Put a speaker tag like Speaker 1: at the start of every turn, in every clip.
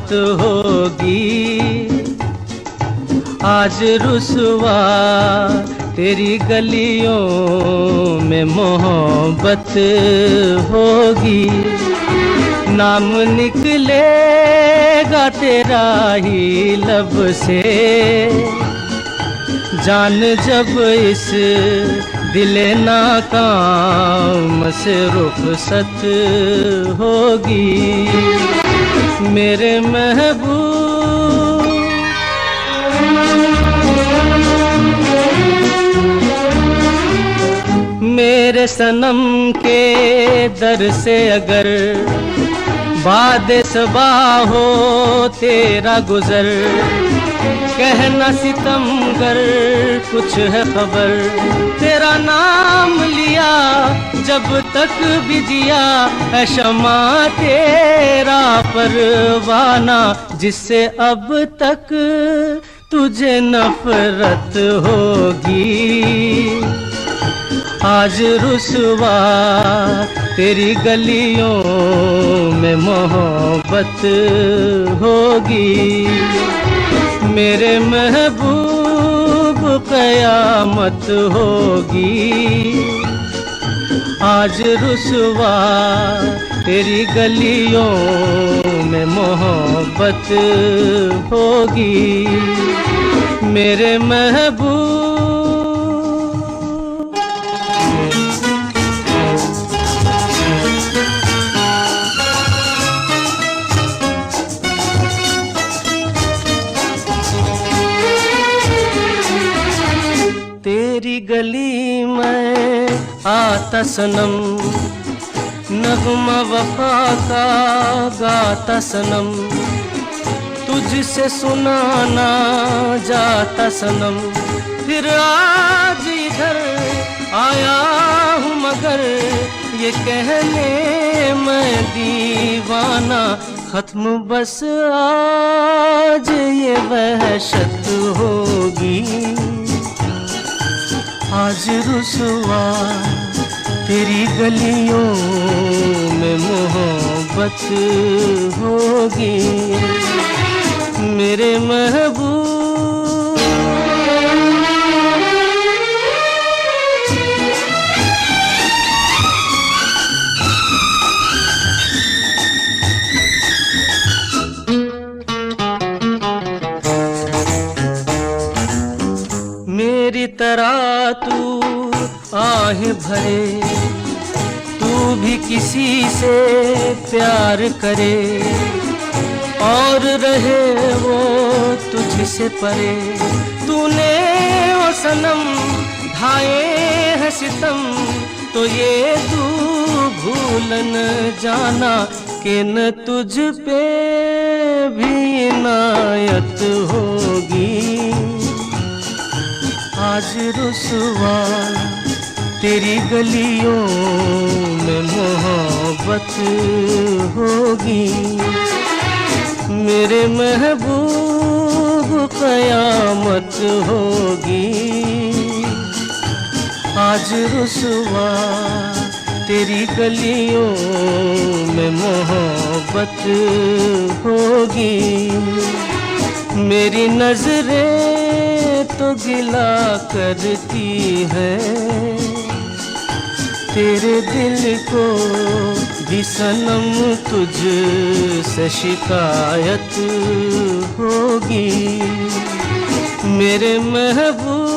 Speaker 1: मत होगी। आज रुसवा तेरी गलियों में मोहब्बत होगी। नाम निकलेगा तेरा ही लब से, जान जब इस दिले नाकाम से रुखसत होगी। मेरे महबूब मेरे सनम के दर से अगर बादे सबा हो तेरा गुजर, कहना सितमगर कुछ है खबर। तेरा नाम लिया जब तक भी जिया है शमा तेरा परवाना, जिससे अब तक तुझे नफरत होगी। आज रुसवा तेरी गलियों में मोहब्बत होगी। मेरे महबूब कयामत होगी। आज रुसवा तेरी गलियों में मोहब्बत होगी। मेरे महबूब तेरी गली में आता सनम, नगमा वफा का गाता सनम, तुझसे सुनाना जाता सनम। फिर आज इधर आया हूँ मगर ये कहने मैं दीवाना, खत्म बस आज ये वहशत होगी। आज रुसवा तेरी गलियों में मोहब्बत होगी। मेरे महबूब मेरी तरह तू आहें भरे, तू भी किसी से प्यार करे और रहे वो तुझसे परे। तूने ओ सनम ढाए है सितम, तो ये तू भूल न जाना कि न तुझ पे भी इनायत होगी। आज रुसवा तेरी गलियों में मोहब्बत होगी। मेरे महबूब कयामत होगी। आज रुसवा तेरी गलियों में मोहब्बत होगी। मेरी नजरें तो गिला करती है, तेरे दिल को भी सनम तुझ से शिकायत होगी। मेरे महबूब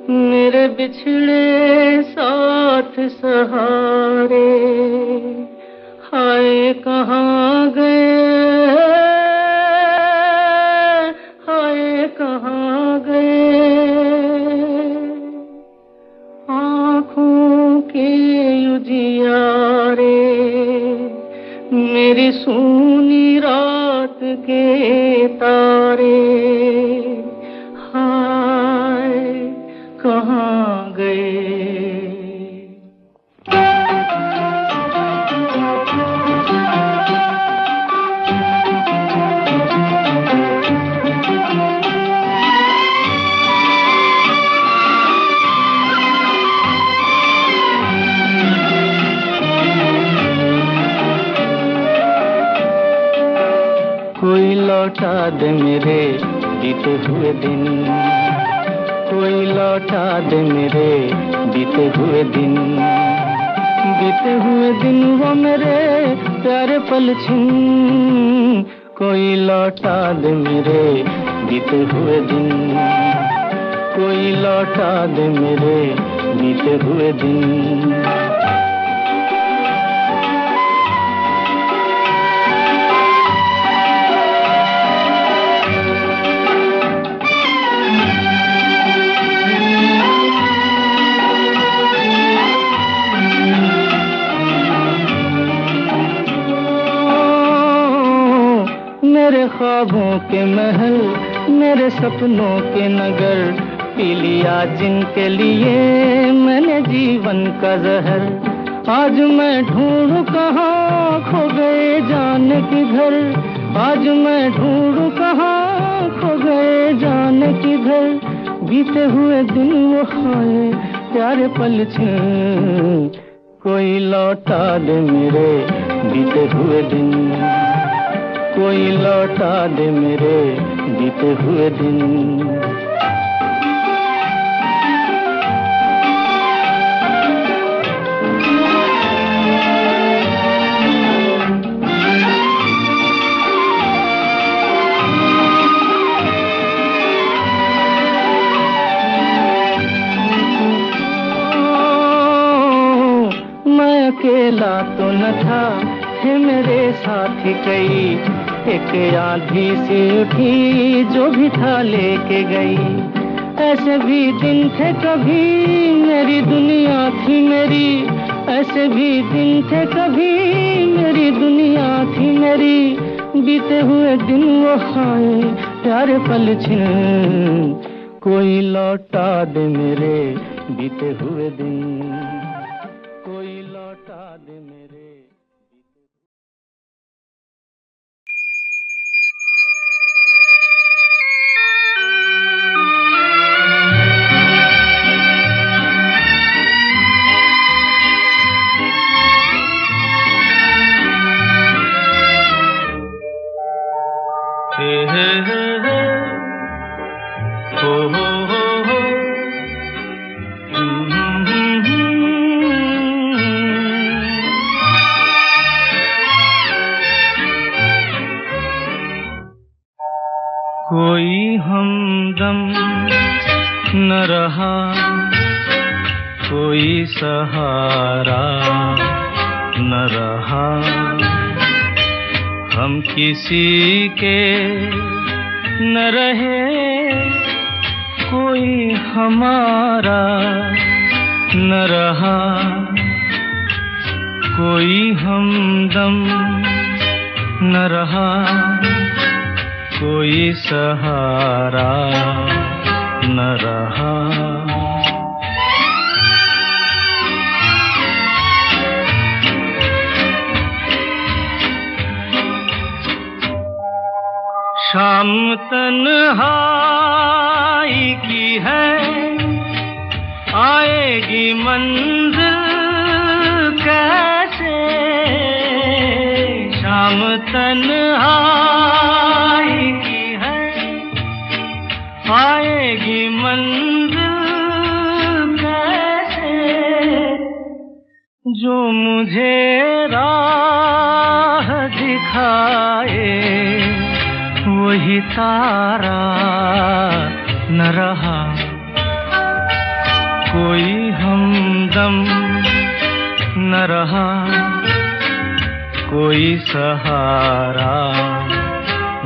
Speaker 1: मेरे बिछड़े साथ सहारे, हाय कहाँ गए, हाय कहाँ गए। आँखों के उजियारे मेरी सूनी रात के तारे, कहाँ गए। दे मेरे बीते हुए दिन, कोई लौटा दे मेरे बीते हुए दिन, बीते हुए दिन वो मेरे प्यारे पल छिन, कोई लौटा दे मेरे बीते हुए दिन, कोई लौटा दे मेरे बीते हुए दिन। मेरे ख्वाबों के महल, मेरे सपनों के नगर, पी लिया जिनके लिए मैंने जीवन का जहर। आज मैं ढूंढूं कहाँ खो गए जाने किधर, आज मैं ढूंढूं कहाँ खो गए जाने किधर, बीते हुए दिन वो खाए प्यारे पल छिन, कोई लौटा दे मेरे बीते हुए दिन, कोई लौटा दे मेरे बीते हुए दिन। मैं अकेला तो न था, थे मेरे साथी कई, एक आंधी सी उठी जो भी था लेके गई। ऐसे भी दिन थे कभी मेरी दुनिया थी मेरी, ऐसे भी दिन थे कभी मेरी दुनिया थी मेरी, बीते हुए दिन वो खाए प्यारे पल छिन, कोई लौटा दे मेरे बीते हुए दिन, कोई लौटा दे मेरे। कोई हमदम न रहा, कोई सहारा न रहा, हम किसी के न रहे, कोई हमारा न रहा, कोई हमदम न रहा, कोई सहारा न रहा। शाम तन्हाई की है, आएगी मंजिल कैसे, शाम तन्हाई की है, आएगी मंजिल कैसे, जो मुझे राह दिखाए वही तारा न रहा, कोई हमदम न रहा, कोई सहारा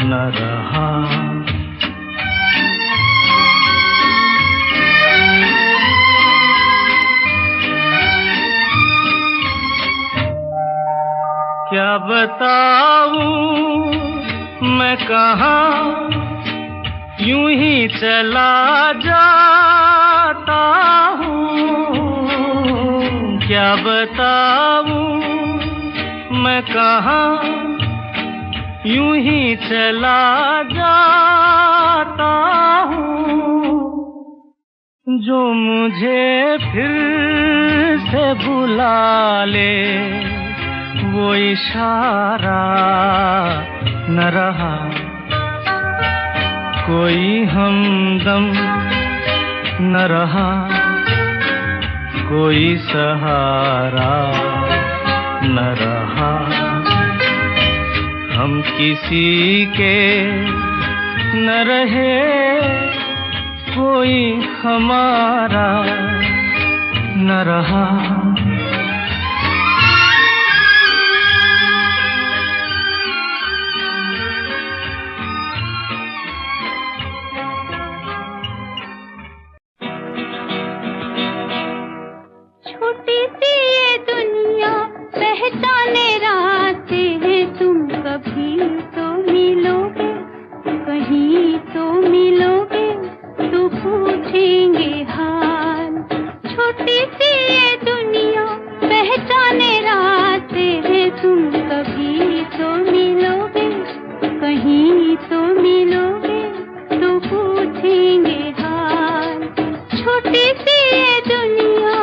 Speaker 1: न रहा। क्या बताऊं मैं कहाँ यूं ही चला जाता हूँ, क्या बताऊं मैं कहाँ यूं ही चला जाता हूँ, जो मुझे फिर से बुला ले वो इशारा न रहा, कोई हमदम न रहा, कोई सहारा न रहा, हम किसी के न रहे, कोई हमारा न रहा।
Speaker 2: छोटी सी ये दुनिया पहचाने रास्ते हैं, तुम कभी तो मिलोगे, कहीं तो मिलोगे, तो पूछेंगे हाल। छोटी सी ये दुनिया पहचाने रास्ते हैं, तुम कभी तो मिलोगे, कहीं तो मिलोगे, तो पूछेंगे हाल। छोटी सी ये दुनिया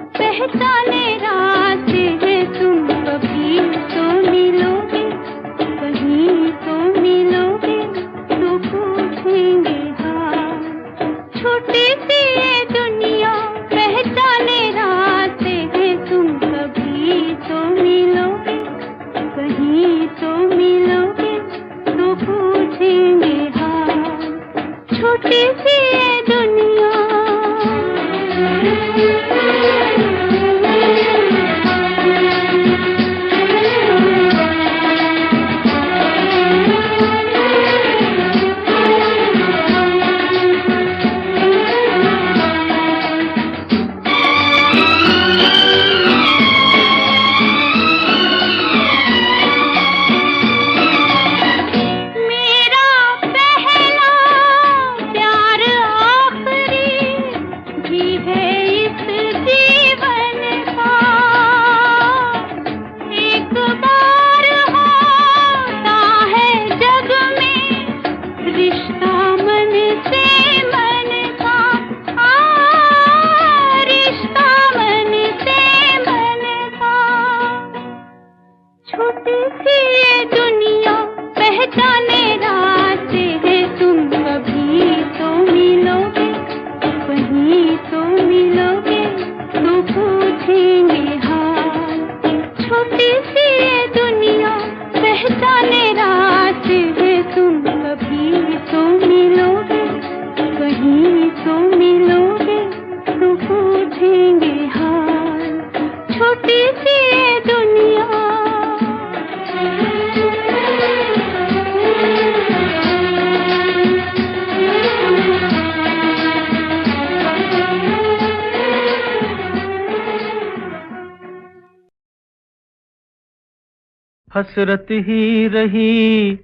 Speaker 2: पहचाने रास्ते हैं, तुम कभी तो मिलोगे, कहीं तो मिलोगे, तो पूछेंगे हाल। छोटी सी ये दुनिया पहचाने रास्ते हैं, तुम कभी तो मिलोगे, कहीं तो मिलोगे, तो पूछेंगे हाल। छोटी सी ये दुनिया पहचाने रास्ते हैं, तुम कभी तो मिलोगे, कहीं तो मिलोगे, तो पूछेंगे हाल। छोटी सी ये दुनिया पहचाने रास्ते हैं, तुम कभी तो मिलोगे, कहीं तो मिलोगे, तो पूछेंगे हाल। छोटी सी ये दुनिया
Speaker 1: हसरत ही रही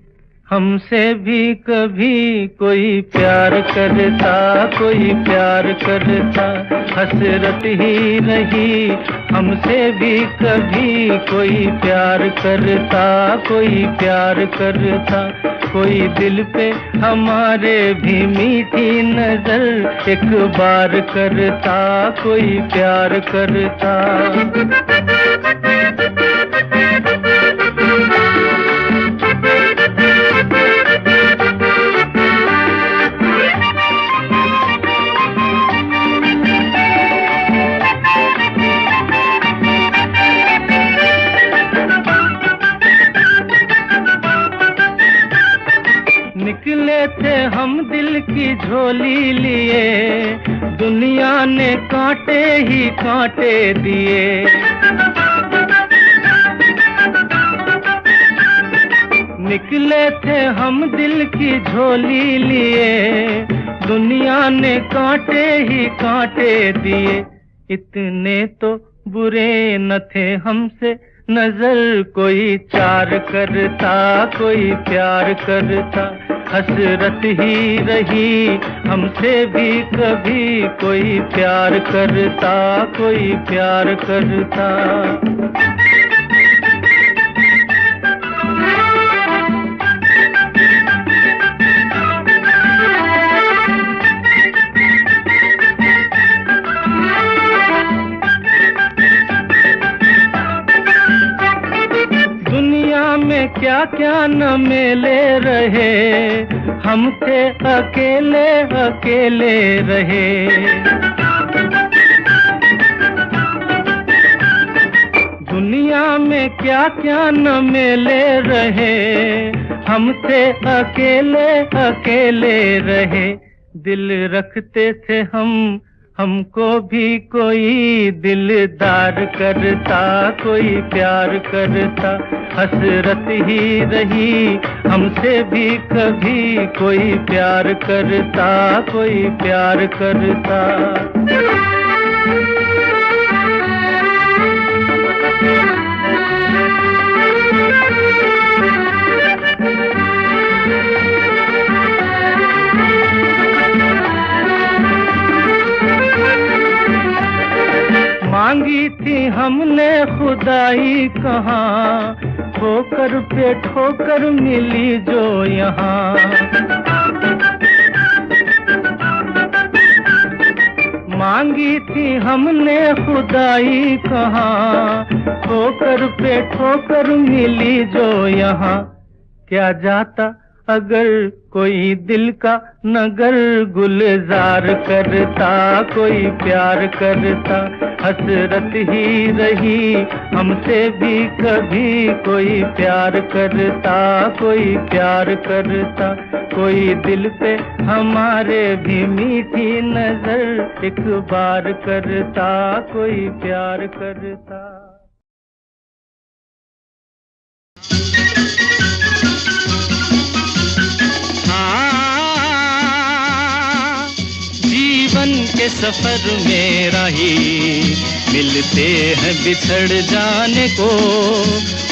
Speaker 1: हमसे भी कभी, कोई प्यार करता, कोई प्यार करता। हसरत ही रही हमसे भी कभी, कोई प्यार करता, कोई प्यार करता। कोई दिल पे हमारे भी मीठी नजर एक बार करता, कोई प्यार करता। निकले थे हम दिल की झोली लिए, दुनिया ने कांटे ही कांटे दिए। थे हम दिल की झोली लिए, दुनिया ने कांटे ही कांटे दिए। इतने तो बुरे न थे हमसे, नजर कोई चार करता, कोई प्यार करता। हसरत ही रही हमसे भी कभी, कोई प्यार करता, कोई प्यार करता। में क्या क्या न मेले रहे, हम थे अकेले अकेले रहे। दुनिया में क्या क्या न मेले रहे, हम थे अकेले अकेले रहे। दिल रखते थे हम, हमको भी कोई दिलदार करता, कोई प्यार करता। हसरत ही रही हमसे भी कभी, कोई प्यार करता, कोई प्यार करता। मांगी थी हमने खुदाई कहाँ, ठोकर पे ठोकर मिली जो यहाँ। मांगी थी हमने खुदाई कहाँ, ठोकर पे ठोकर मिली जो यहाँ। क्या जाता अगर कोई दिल का नगर गुलजार करता, कोई प्यार करता। हसरत ही रही हमसे भी कभी, कोई प्यार करता, कोई प्यार करता। कोई दिल पे हमारे भी मीठी नजर एक बार करता, कोई प्यार करता। के सफर में राही मिलते हैं बिछड़ जाने को,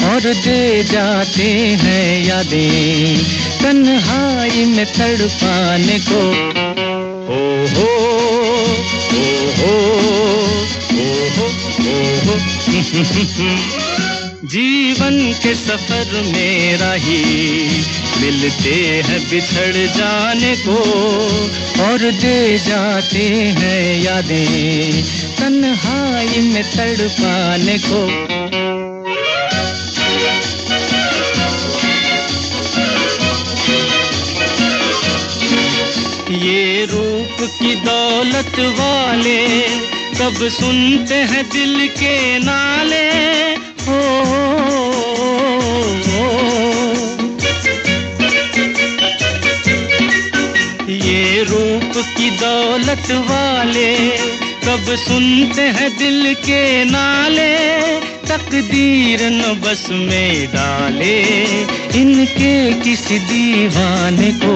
Speaker 1: और दे जाते हैं यादें तन्हाई में तड़पाने को। ओ हो ओ हो ओ हो ओ हो। जीवन के सफर में राही मिलते हैं बिछड़ जाने को, और दे जाते हैं यादें तन्हाई में तड़पाने को। ये रूप की दौलत वाले कब सुनते हैं दिल के नाले। हो ये रूप की दौलत वाले कब सुनते हैं दिल के नाले। तकदीर न बस में डाले इनके किसी दीवाने को।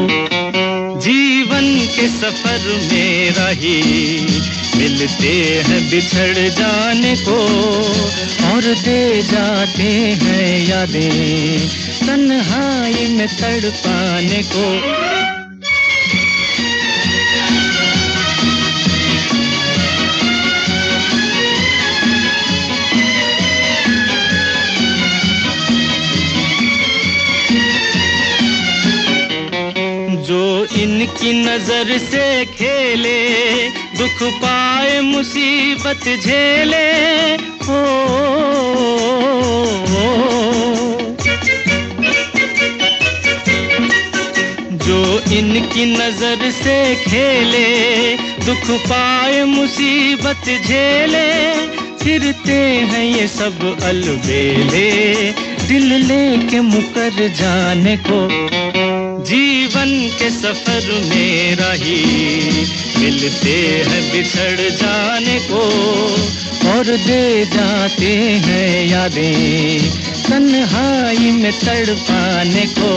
Speaker 1: जीवन के सफर में राही मिलते हैं बिछड़ जाने को, और दे जाते हैं यादें तन्हाई में तड़पाने को। जो इनकी नजर से खेले दुख पाए मुसीबत झेले। हो जो इनकी नजर से खेले दुख पाए मुसीबत झेले। फिरते हैं ये सब अलबेले दिल लेके मुकर जाने को। जीवन के सफर में राही मिलते हैं बिछड़ जाने को, और दे जाते हैं यादें तन्हाई में तड़पाने को।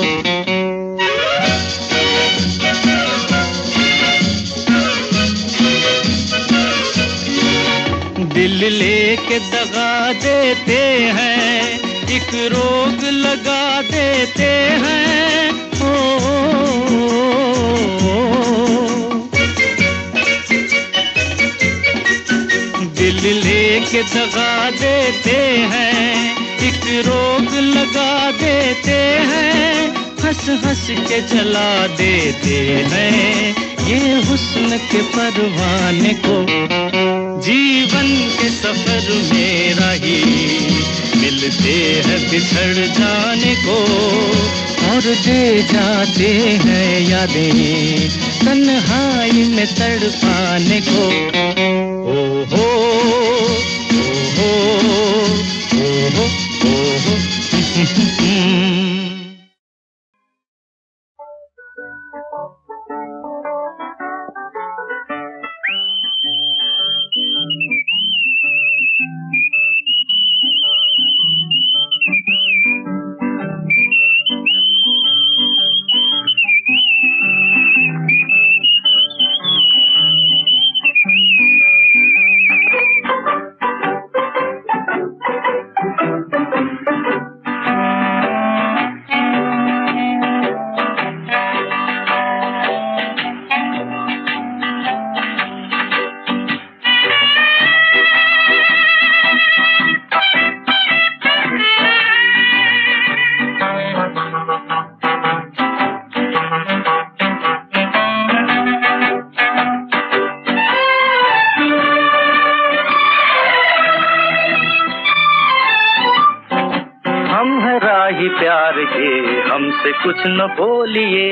Speaker 1: दिल लेके दगा देते हैं, एक रोग लगा देते हैं। दिल लेके दगा देते हैं, एक रोग लगा देते हैं, हंस हंस के जला देते हैं ये हुस्न के परवाने को। जीवन के सफर में राही मिलते हैं बिछड़ जाने को, और दे जाते हैं यादें तन्हाई में तड़पाने को। ओ हो ओ हो ओ हो। प्यार के हमसे कुछ न बोलिए,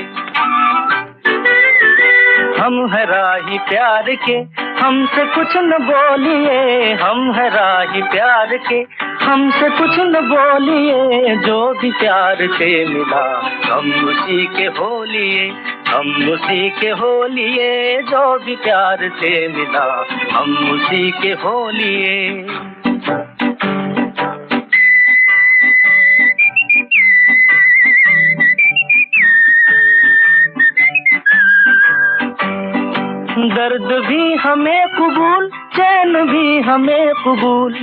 Speaker 1: हम है राही प्यार के हमसे कुछ न बोलिए, हम है राही प्यार के हमसे कुछ न बोलिए। जो भी प्यार से मिला हम उसी के हो लिए, हम उसी के हो लिए। जो भी प्यार से मिला हम उसी के हो लिए। दर्द भी हमें कबूल, चैन भी हमें कबूल,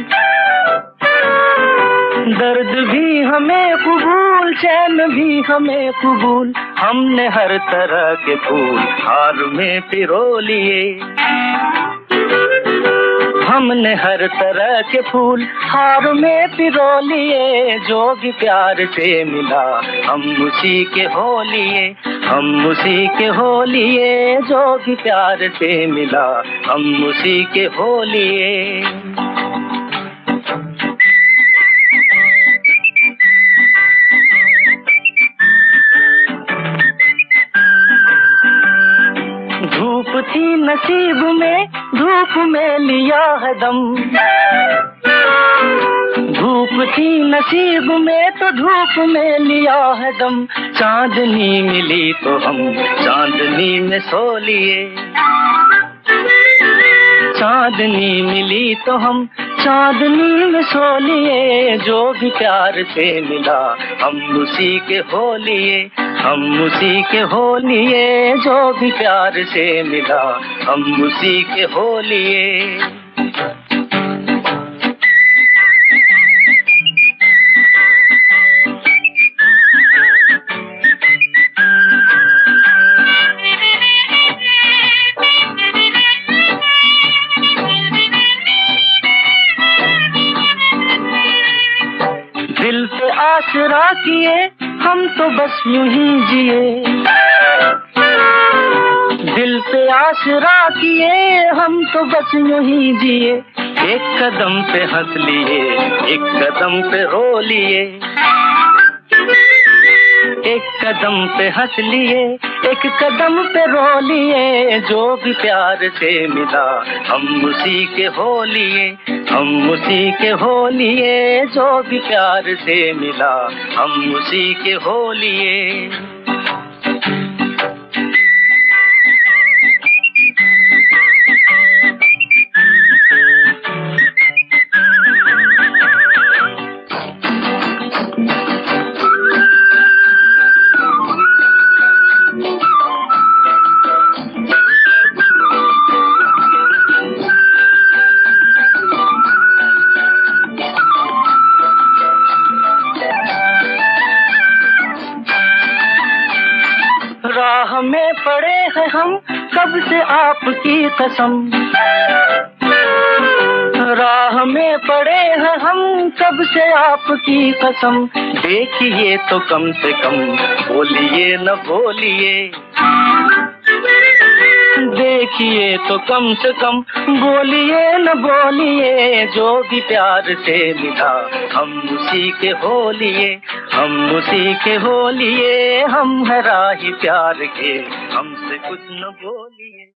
Speaker 1: दर्द भी हमें कबूल, चैन भी हमें कबूल। हमने हर तरह के फूल हार में पिरो लिए, हमने हर तरह के फूल हार में पिरो लिए। जो भी प्यार से मिला हम उसी के हो लिए, हम उसी के हो लिए। जो भी प्यार से मिला हम उसी के हो लिए। धूप थी नसीब में, धूप में लिया है दम, धूप थी नसीब में तो धूप में लिया है दम। चांदनी मिली तो हम चांदनी में सो लिए, चांदनी मिली तो हम चांदनी में सो लिए। जो भी प्यार से मिला हम उसी के हो लिए, हम उसी के हो लिए। जो भी प्यार से मिला हम उसी के हो लिए। दिल पे आसरा किए हम तो बस यूं ही जिए, दिल पे आसरा किए हम तो बस यूं ही जिए। एक कदम पे हंस लिए, एक कदम पे रो लिए, एक कदम पे हंस लिए, एक कदम पे रो लिए। जो भी प्यार से मिला हम उसी के हो लिए, हम उसी के हो लिए। जो भी प्यार से मिला हम उसी के हो लिए। में पड़े हैं हम कब से आपकी कसम, राह में पड़े हैं हम कब से आपकी कसम। देखिए तो कम से कम बोलिए न बोलिए, देखिए तो कम से कम बोलिए न बोलिए। जो भी प्यार से मिला हम उसी के हो लिए, हम उसी के हो लिए। हम है राही प्यार के, हमसे कुछ न बोलिए।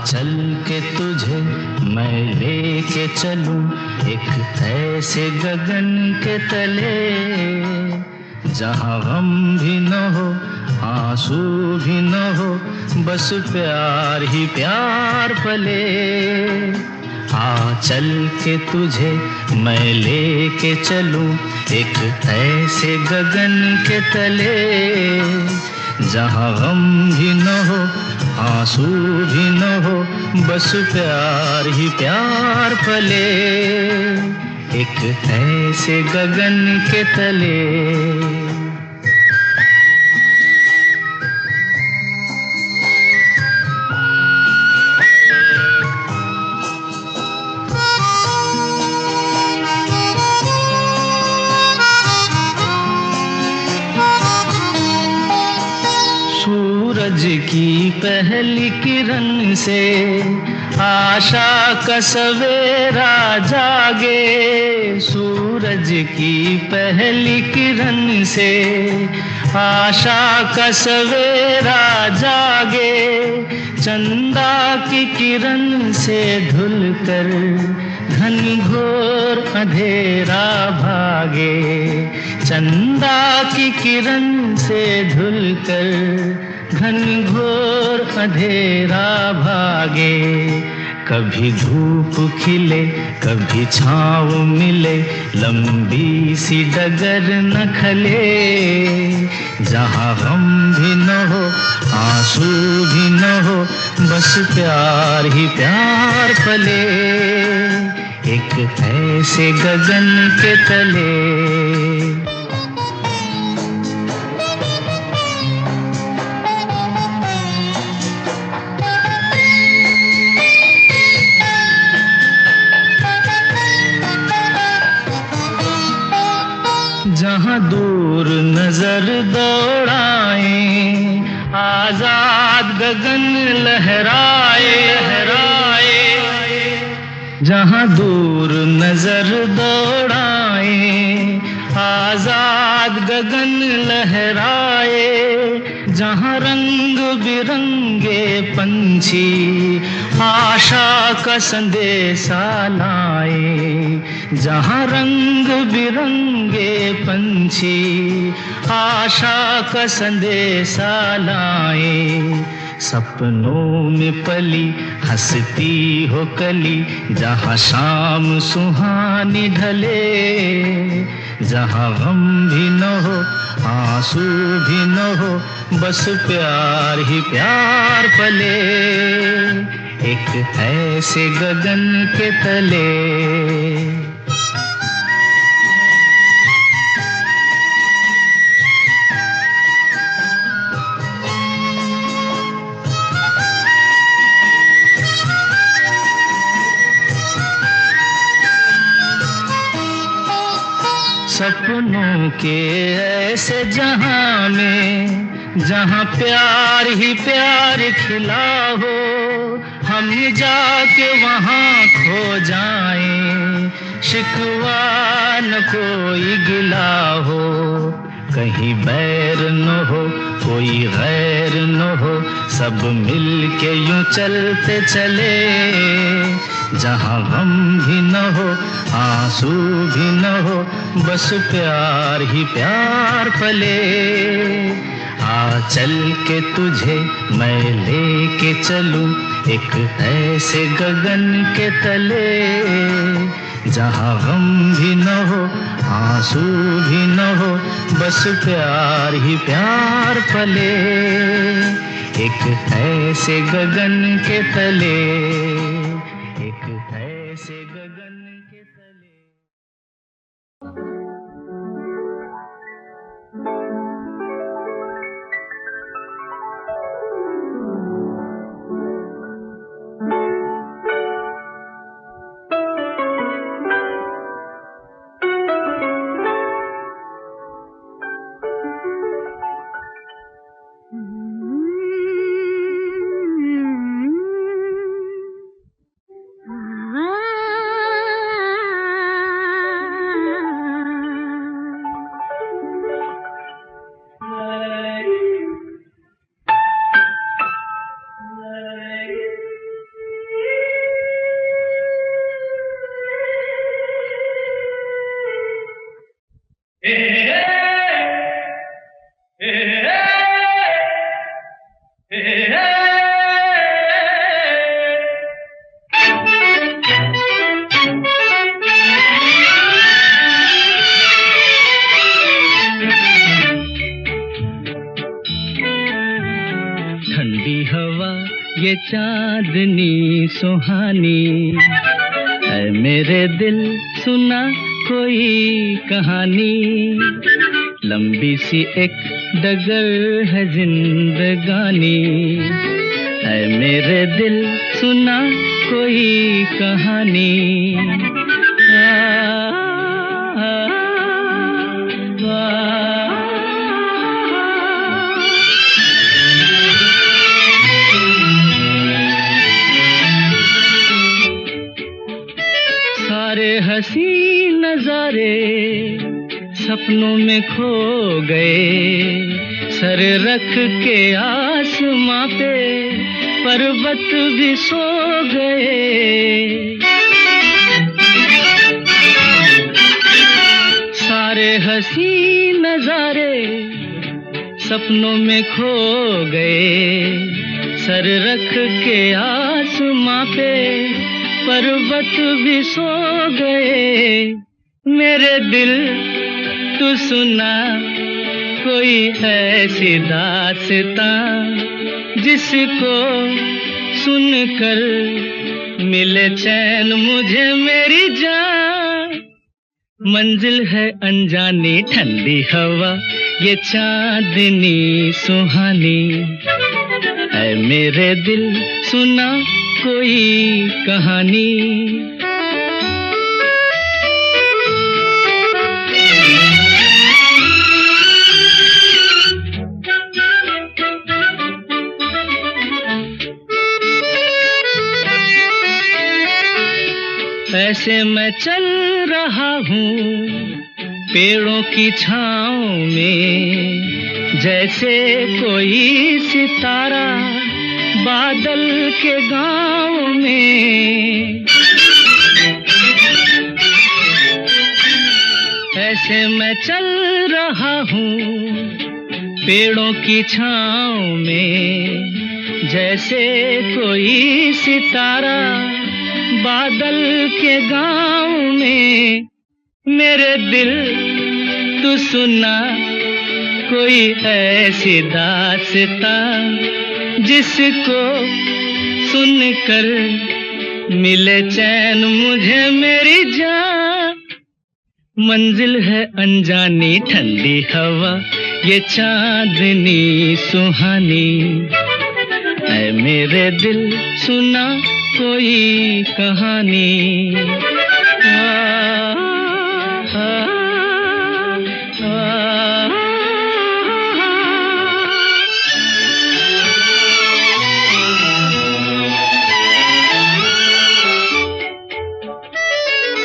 Speaker 1: चल के तुझे मैं लेके चलूं एक ऐसे गगन के तले, जहां गम भी न हो आंसू भी न हो, बस प्यार ही प्यार पले। चल के तुझे मैं लेके चलूं एक ऐसे गगन के तले, जहां गम भी न हो आंसू भी न हो, बस प्यार ही प्यार पले। एक ऐसे गगन के तले। सूरज की पहली किरण से आशा का सवेरा जागे, सूरज की पहली किरण से आशा का सवेरा जागे। चंदा की किरण से धुलकर घनघोर अंधेरा भागे, चंदा की किरण से धुलकर घनघोर अंधेरा भागे। कभी धूप खिले कभी छाँव मिले, लंबी सी डगर न खले, जहाँ गम भी न हो आंसू भी न हो, बस प्यार ही प्यार पले। एक ऐसे गगन के तले। जहाँ दूर नजर दौड़ाए, आजाद गगन लहराए, जहाँ दूर नजर दौड़ाए, आजाद गगन लहराए। जहाँ रंग बिरंगे पंछी आशा का संदेशा लाए, जहाँ रंग बिरंगे पंछी आशा का संदेशा लाए। सपनों में पली हंसती हो कली, जहाँ शाम सुहानी ढले, जहाँ गम भी न हो आंसू भी न हो, बस प्यार ही प्यार पले। एक ऐसे गगन के तले। सपनों के ऐसे जहां में, जहां प्यार ही प्यार खिला हो, हम जाके वहां खो जाएं, शिकवा न कोई गिला हो। कहीं बैर न हो कोई गैर न हो, सब मिल के यूं चलते चले, जहाँ गम भी न हो आंसू भी न हो, बस प्यार ही प्यार पले। चल के तुझे मैं लेके चलूं एक ऐसे गगन के तले, जहाँ गम भी न हो, आंसू भी न हो, बस प्यार ही प्यार पले, एक ऐसे गगन के तले, एक ऐसे गगन के तले। ठंडी हवा ये चांदनी सुहानी, है मेरे दिल सुना कोई कहानी, लंबी सी एक डगर है जिंदगानी, है मेरे दिल सुना कोई कहानी। सारे हंसी नजारे सपनों में खो गए, सर रख के आसमां पे पर्वत भी सो गए। सारे हंसी नजारे सपनों में खो गए, सर रख के आसमां पे पर्वत भी सो गए। मेरे दिल तू सुना कोई ऐसी दास्तां, जिसको सुनकर मिले चैन मुझे मेरी जान। मंजिल है अनजानी ठंडी हवा ये चांदनी सुहानी, है मेरे दिल सुना कोई कहानी। ऐसे मैं चल रहा हूँ पेड़ों की छाँव में, जैसे कोई सितारा बादल के गाँव में। ऐसे मैं चल रहा हूँ पेड़ों की छाँव में, जैसे कोई सितारा बादल के गाँव में। मेरे दिल तू सुना कोई ऐसी दास्तां, जिसको सुनकर मिले चैन मुझे मेरी जान। मंजिल है अनजानी ठंडी हवा ये चांदनी सुहानी, है मेरे दिल सुना कोई कहानी।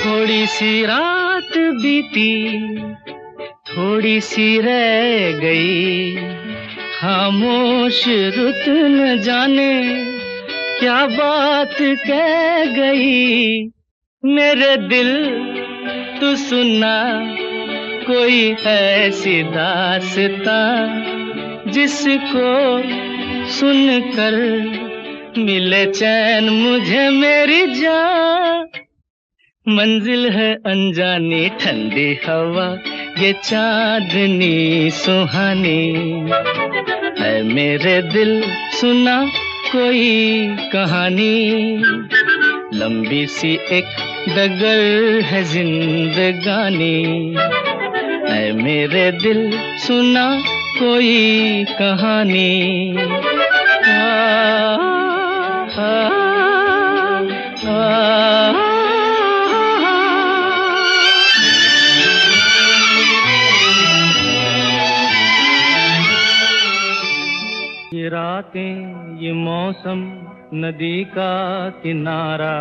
Speaker 1: थोड़ी सी रात बीती थोड़ी सी रह गई, खामोश रुत न जाने क्या बात कह गई। मेरे दिल तू सुना कोई ऐसी दास्तां, जिसको सुनकर मिले चैन मुझे मेरी जान। मंजिल है अनजानी ठंडी हवा, ये चांदनी सुहानी है मेरे दिल, सुना कोई कहानी। लंबी सी एक डगर है जिंदगानी, है मेरे दिल, सुना कोई कहानी। ये रातें, ये मौसम, नदी का किनारा,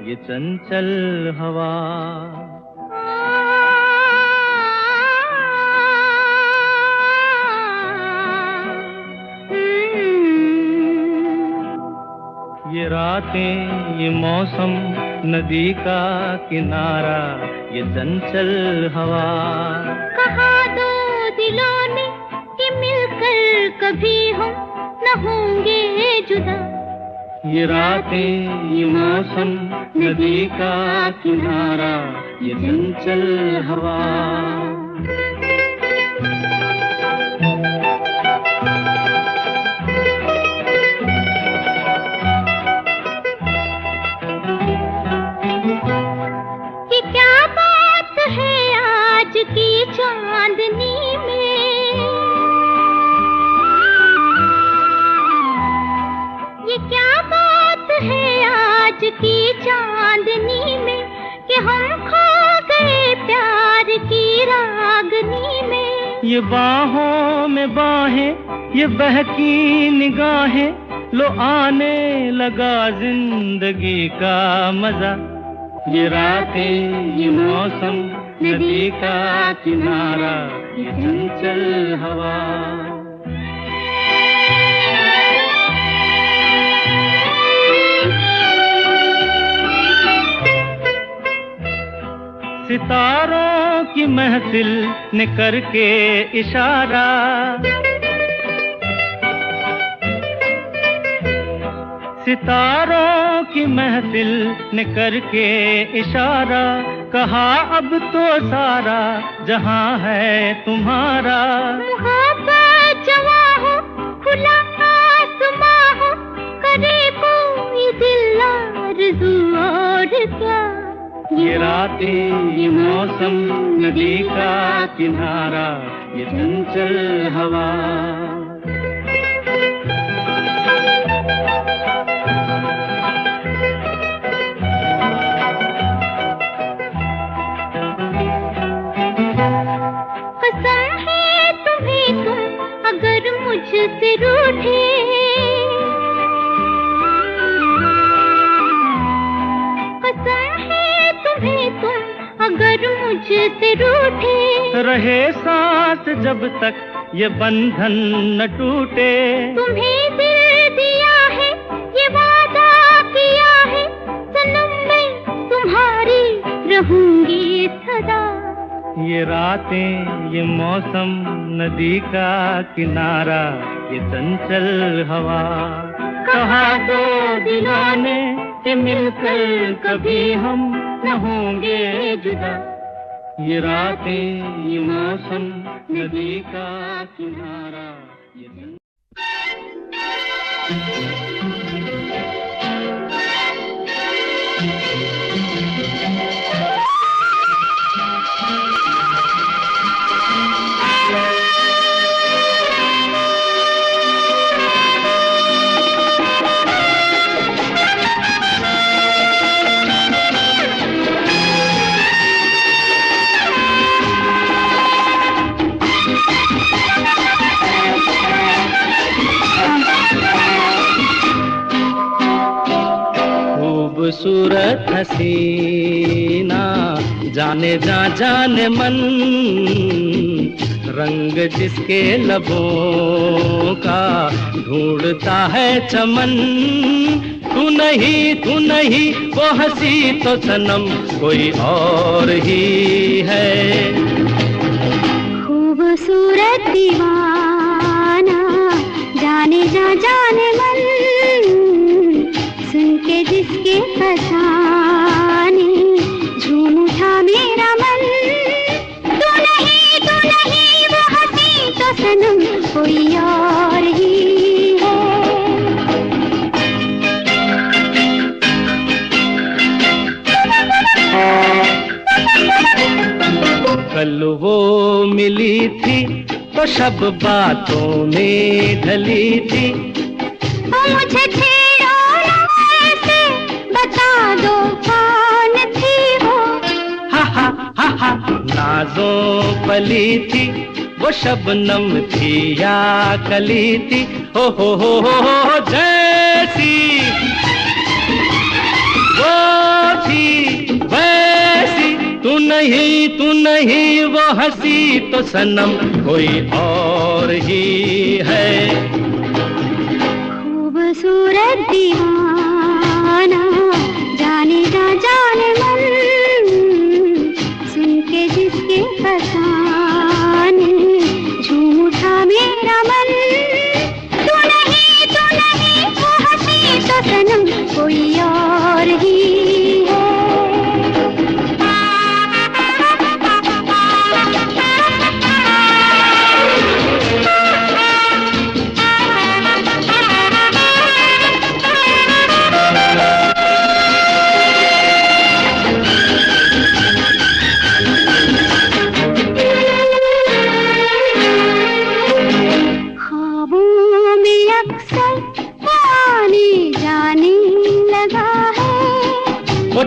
Speaker 1: ये चंचल हवा। ये रातें, ये मौसम, नदी का किनारा, ये चंचल हवा।
Speaker 2: कहा दो दिलों ने कि मिलकर कभी हम न होंगे जुदा।
Speaker 1: ये रातें, ये मौसम, नदी का किनारा, ये चंचल हवा।
Speaker 2: ये क्या बात है आज की चांदनी में, ये क्या बात है आज की चांदनी में, कि हम खो गए प्यार की रागनी में।
Speaker 1: ये बाहों में बाहें, ये बहकी निगाहें, लो आने लगा जिंदगी का मजा। ये रातें, ये मौसम, नदी का किनारा, ये चंचल हवा। सितारों की महफिल ने करके इशारा, सितारों की महफिल ने करके इशारा, कहा अब तो सारा जहां है तुम्हारा।
Speaker 2: मोहब्बत जवां हो, खुला आसमां हो, करे कोई दिल आरज़ू और क्या।
Speaker 1: ये रातें, ये मौसम, नदी का किनारा, ये चंचल हवा।
Speaker 2: कसम है तुम्हें तुम अगर मुझसे रूठे, कसम है तुम्हें तुम अगर मुझसे रूठे,
Speaker 1: रहे सांस जब तक ये बंधन न टूटे।
Speaker 2: तुम्हें दिल दिया है, ये वादा किया है, सनम मैं तुम्हारी रहूंगी सदा।
Speaker 1: ये रातें, ये मौसम, नदी का किनारा, ये चंचल हवा। कहा दो दिलों ने कि मिलकर कभी हम न होंगे जुदा। ये रातें, ये मौसम, नदी का किनारा, ये खूबसूरत हसीना, जाने जा जाने मन, रंग जिसके लबों का ढूंढता है चमन। तू नहीं वो हंसी तो सनम कोई और ही है।
Speaker 2: खूबसूरत दीवाना, जाने जा जाने मन, सुन के जिसके फसाने
Speaker 1: कल वो मिली थी तो सब बातों में ढली थी।
Speaker 2: मुझे छेड़ो ना ऐसे, बता दो कौन थी वो।
Speaker 1: हा हा हा हा, नाज़ों पली थी वो शबनम थी या कली थी। हो जैसी वो थी वैसी, तू नहीं वो हंसी तो सनम कोई और ही है।
Speaker 2: खूबसूरत दीवाना जाने जा जाने मन, सुन के जिसके फसाने झूम उठा मेरा मन। तू नहीं वो हंसी तो सनम कोई और ही है।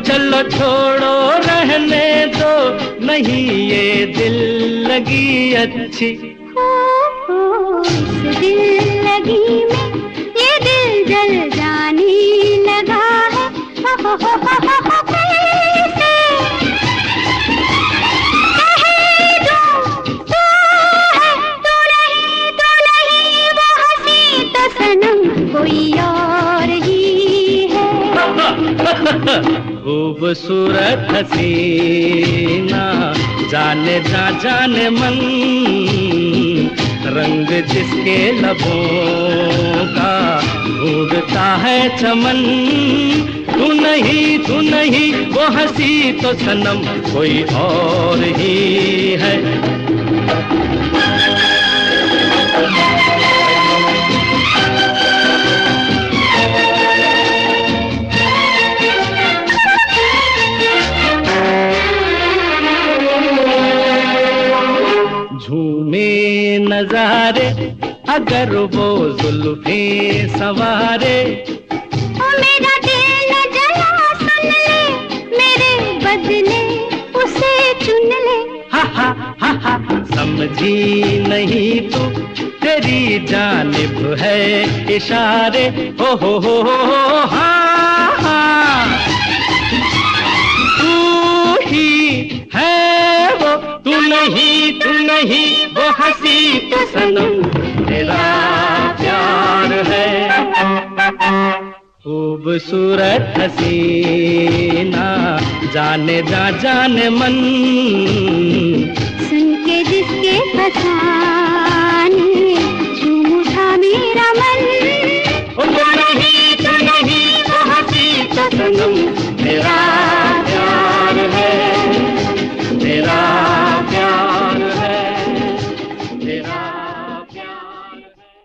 Speaker 1: चलो छोड़ो रहने दो, नहीं ये दिल लगी अच्छी।
Speaker 2: इस दिल लगी में ये दिल जल जाने लगा है। कैसे कह दूं तू है, तू नहीं वो हंसी तो सनम कोई और ही है।
Speaker 1: खूबसूरत हसीना जाने जा जाने मन, रंग जिसके लबों का ढूंढता है चमन। तू नहीं वो हंसी तो सनम कोई और ही है। झूमे नजारे अगर वो जुल्फे सवारे,
Speaker 2: ओ मेरा दिल न जला सुन ले, मेरे बदले उसे चुन ले।
Speaker 1: हा समझी नहीं तू तेरी जानिब है इशारे। हो हा तू ही है वो, तू नहीं वो हंसी तो सनम तेरा प्यार है। खूबसूरत हसीना जाने जा जाने मन,
Speaker 2: सुन के जिसके फसाने झूम उठा मेरा मन।
Speaker 1: तू नहीं वो हंसी तो सनम तेरा प्यार है, तेरा प्यार है, तेरा प्यार है।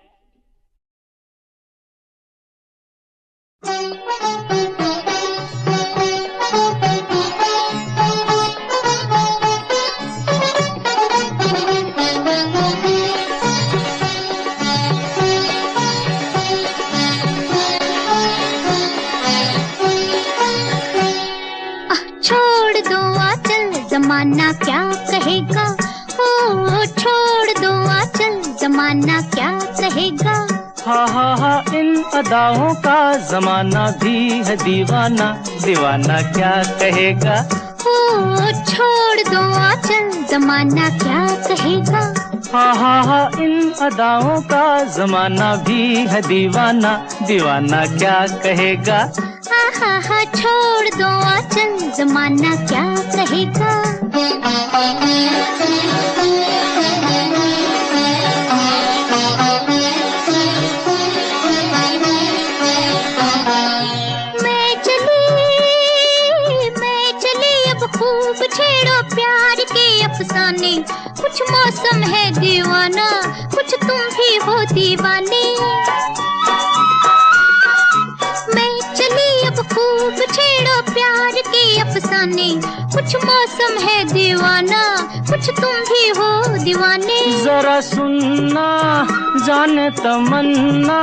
Speaker 2: छोड़ दो आंचल जमाना क्या कहेगा, ओ छोड़ दो आंचल जमाना क्या कहेगा।
Speaker 1: हा इन अदाओं का जमाना भी है दीवाना, दीवाना क्या कहेगा।
Speaker 2: ओ छोड़ दो आंचल जमाना क्या कहेगा।
Speaker 1: हा इन अदाओं का जमाना भी है दीवाना, दीवाना क्या कहेगा।
Speaker 2: हा छोड़ दो आंचल जमाना क्या कहेगा। मैं चली अब खूब छेड़ो प्यार के अफसाने, कुछ मौसम है दीवाना, कुछ तुम भी हो दीवाने। मैं चली अब खूब छेड़ो प्यार के अफसाने, जाने, कुछ मौसम है दीवाना, कुछ तुम भी हो दीवाने।
Speaker 1: जरा सुनना जाने तमन्ना,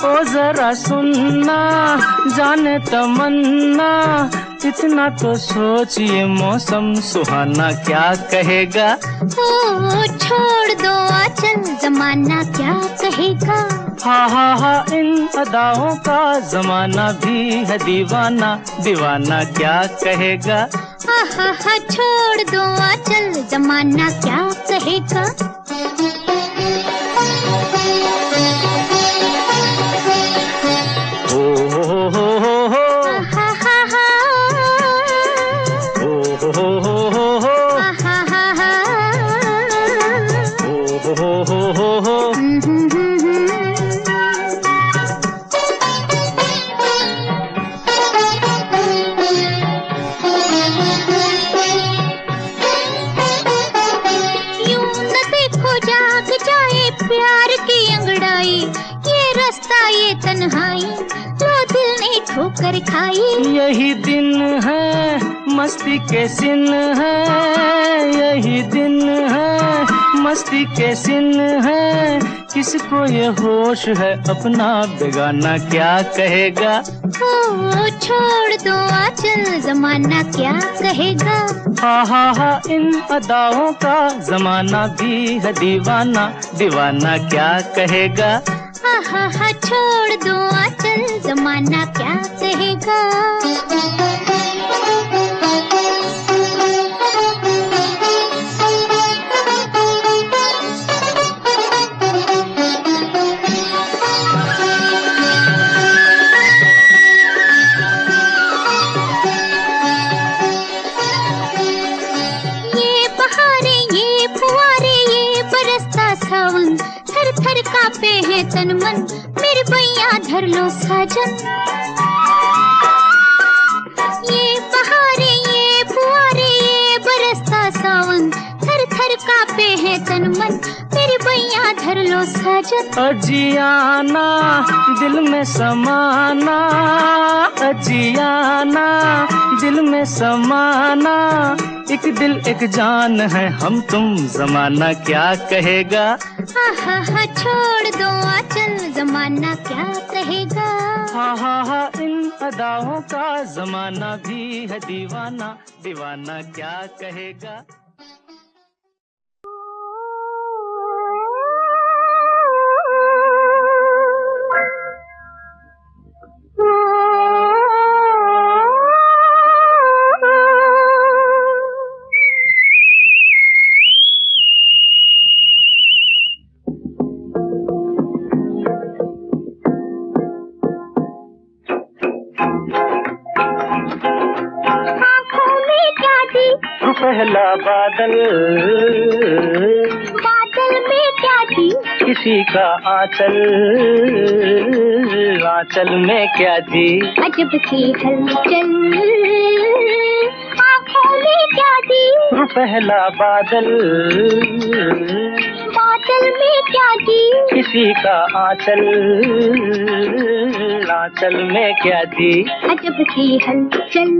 Speaker 1: ओ जरा सुनना जाने तमन्ना, इतना तो सोच ये मौसम सुहाना क्या कहेगा।
Speaker 2: ओ छोड़ दो आंचल, जमाना क्या कहेगा।
Speaker 1: हा इन अदाओं का जमाना भी है दीवाना, दीवाना क्या कहेगा।
Speaker 2: हा छोड़ दो आंचल, जमाना क्या कहेगा। तन्हाई तो दिल ने ठोकर खाई।
Speaker 1: यही दिन है मस्ती के सिन है, यही दिन है मस्ती के सिन है, किसको ये होश है अपना बेगाना क्या कहेगा।
Speaker 2: ओ छोड़ दो आंचल, जमाना क्या कहेगा।
Speaker 1: हा इन अदाओं का जमाना भी है दीवाना, दीवाना क्या कहेगा।
Speaker 2: हा छोड़ दो आंचल, जमाना क्या कहेगा। ये बहारें, ये फुवारे, ये बरसता सावन, थर थर कांपे है तन मन, मेरे भैया धर लो साजन। ये बहारे, ये फुवारे, ये बरसता सावन, थर थर कांपे है तन मन, मेरे भैया धर लो साजन।
Speaker 1: अजियाना दिल में समाना, अजियाना दिल में समाना, एक दिल एक जान है हम तुम, जमाना क्या कहेगा।
Speaker 2: हा छोड़ दो आंचल, जमाना क्या कहेगा।
Speaker 1: हा इन अदाओं का जमाना भी है दीवाना, दीवाना क्या कहेगा। पहला बादल,
Speaker 2: बादल में क्या थी,
Speaker 1: किसी का आंचल, आंचल में क्या जी।
Speaker 2: अजब सी हलचल, आँखों में क्या थी।
Speaker 1: पहला बादल,
Speaker 2: बादल में क्या थी,
Speaker 1: किसी का आंचल, आंचल में क्या जी।
Speaker 2: अजब सी हलचल।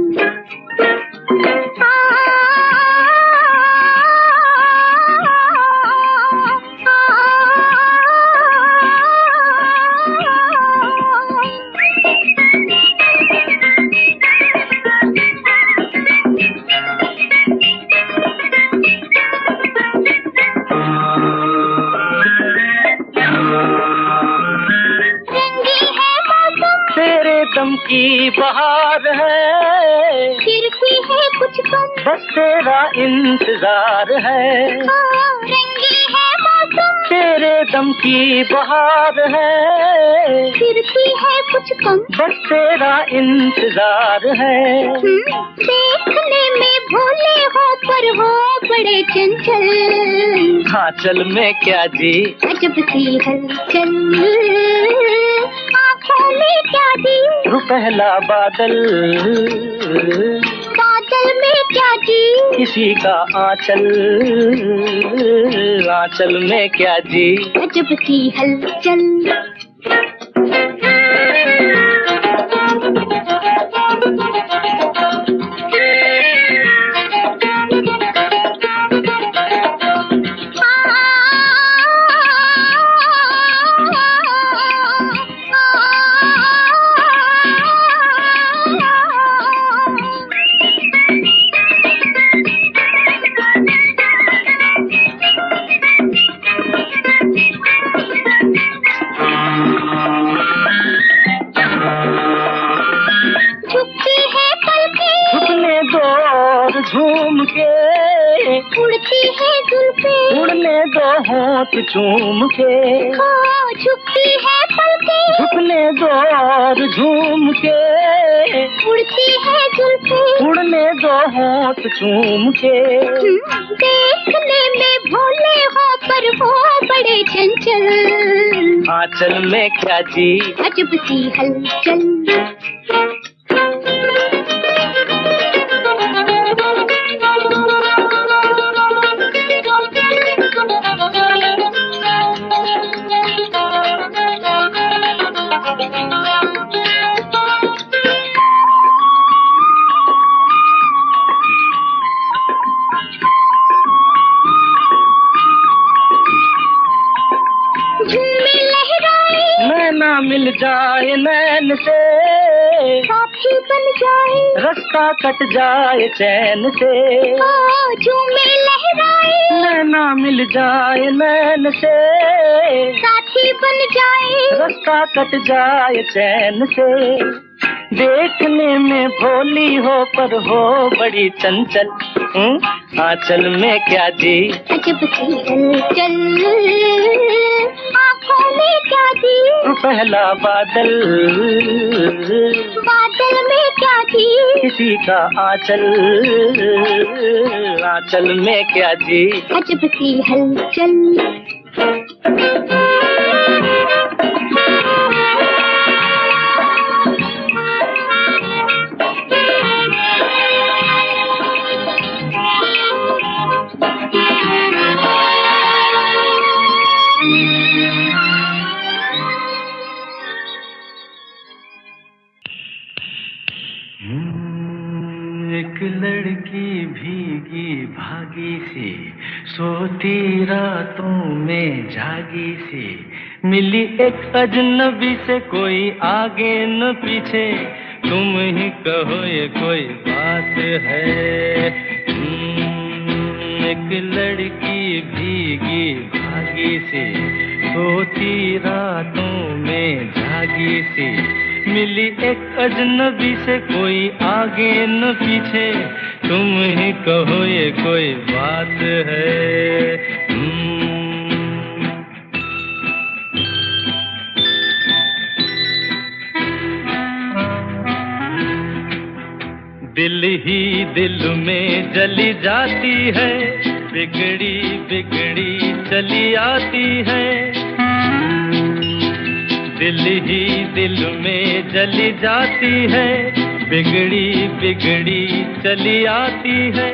Speaker 1: दम की बहार है,
Speaker 2: फिर भी है कुछ कम,
Speaker 1: बस तेरा इंतजार है।
Speaker 2: रंगी है मौसम,
Speaker 1: तेरे दम की बहार है,
Speaker 2: फिर भी है कुछ कम,
Speaker 1: बस तेरा इंतजार है।
Speaker 2: देखने में भोले हो पर हो बड़े चंचल,
Speaker 1: आंचल में क्या जी।
Speaker 2: अजब सी हलचल, आँखों में क्या जी।
Speaker 1: पहला बादल,
Speaker 2: बादल में क्या जी।
Speaker 1: किसी का आंचल, आंचल में क्या जी।
Speaker 2: अजब सी हलचल। उड़ती है जुल्फें,
Speaker 1: उड़ने दो होंठ चूम के,
Speaker 2: हो झुकती है पलकें,
Speaker 1: झुकने दो और झूम के,
Speaker 2: उड़ती है जुल्फें,
Speaker 1: उड़ने दो होंठ चूम के।
Speaker 2: देखने में भोले हो पर वो बड़े चंचल,
Speaker 1: आंचल में क्या जी
Speaker 2: अजब सी हलचल।
Speaker 1: नैना मिल जाए नैन से,
Speaker 2: साथी बन जाए,
Speaker 1: रास्ता कट जाए चैन से,
Speaker 2: झूमे लहराए,
Speaker 1: नैना मिल जाए नैन से,
Speaker 2: साथी बन जाए,
Speaker 1: रास्ता कट जाए चैन से। देखने में भोली हो पर हो बड़ी चंचल, आंचल में क्या जी
Speaker 2: अजब सी हलचल, आँखों में क्या जी
Speaker 1: पहला बादल,
Speaker 2: बादल में क्या जी
Speaker 1: किसी का आंचल, आंचल में क्या जी
Speaker 2: अजब सी हलचल।
Speaker 1: एक लड़की भीगी भागी सी, सोती रातों में जागी सी, मिली एक अजनबी से कोई आगे न पीछे, तुम ही कहो ये कोई बात है। एक लड़की भीगी भागी सी, सोती रातों में जागी सी, मिली एक अजनबी से कोई आगे न पीछे, तुम ही कहो ये कोई बात है। दिल ही दिल में जली जाती है, बिगड़ी बिगड़ी चली आती है, दिल ही दिल में जली जाती है, बिगड़ी बिगड़ी चली आती है,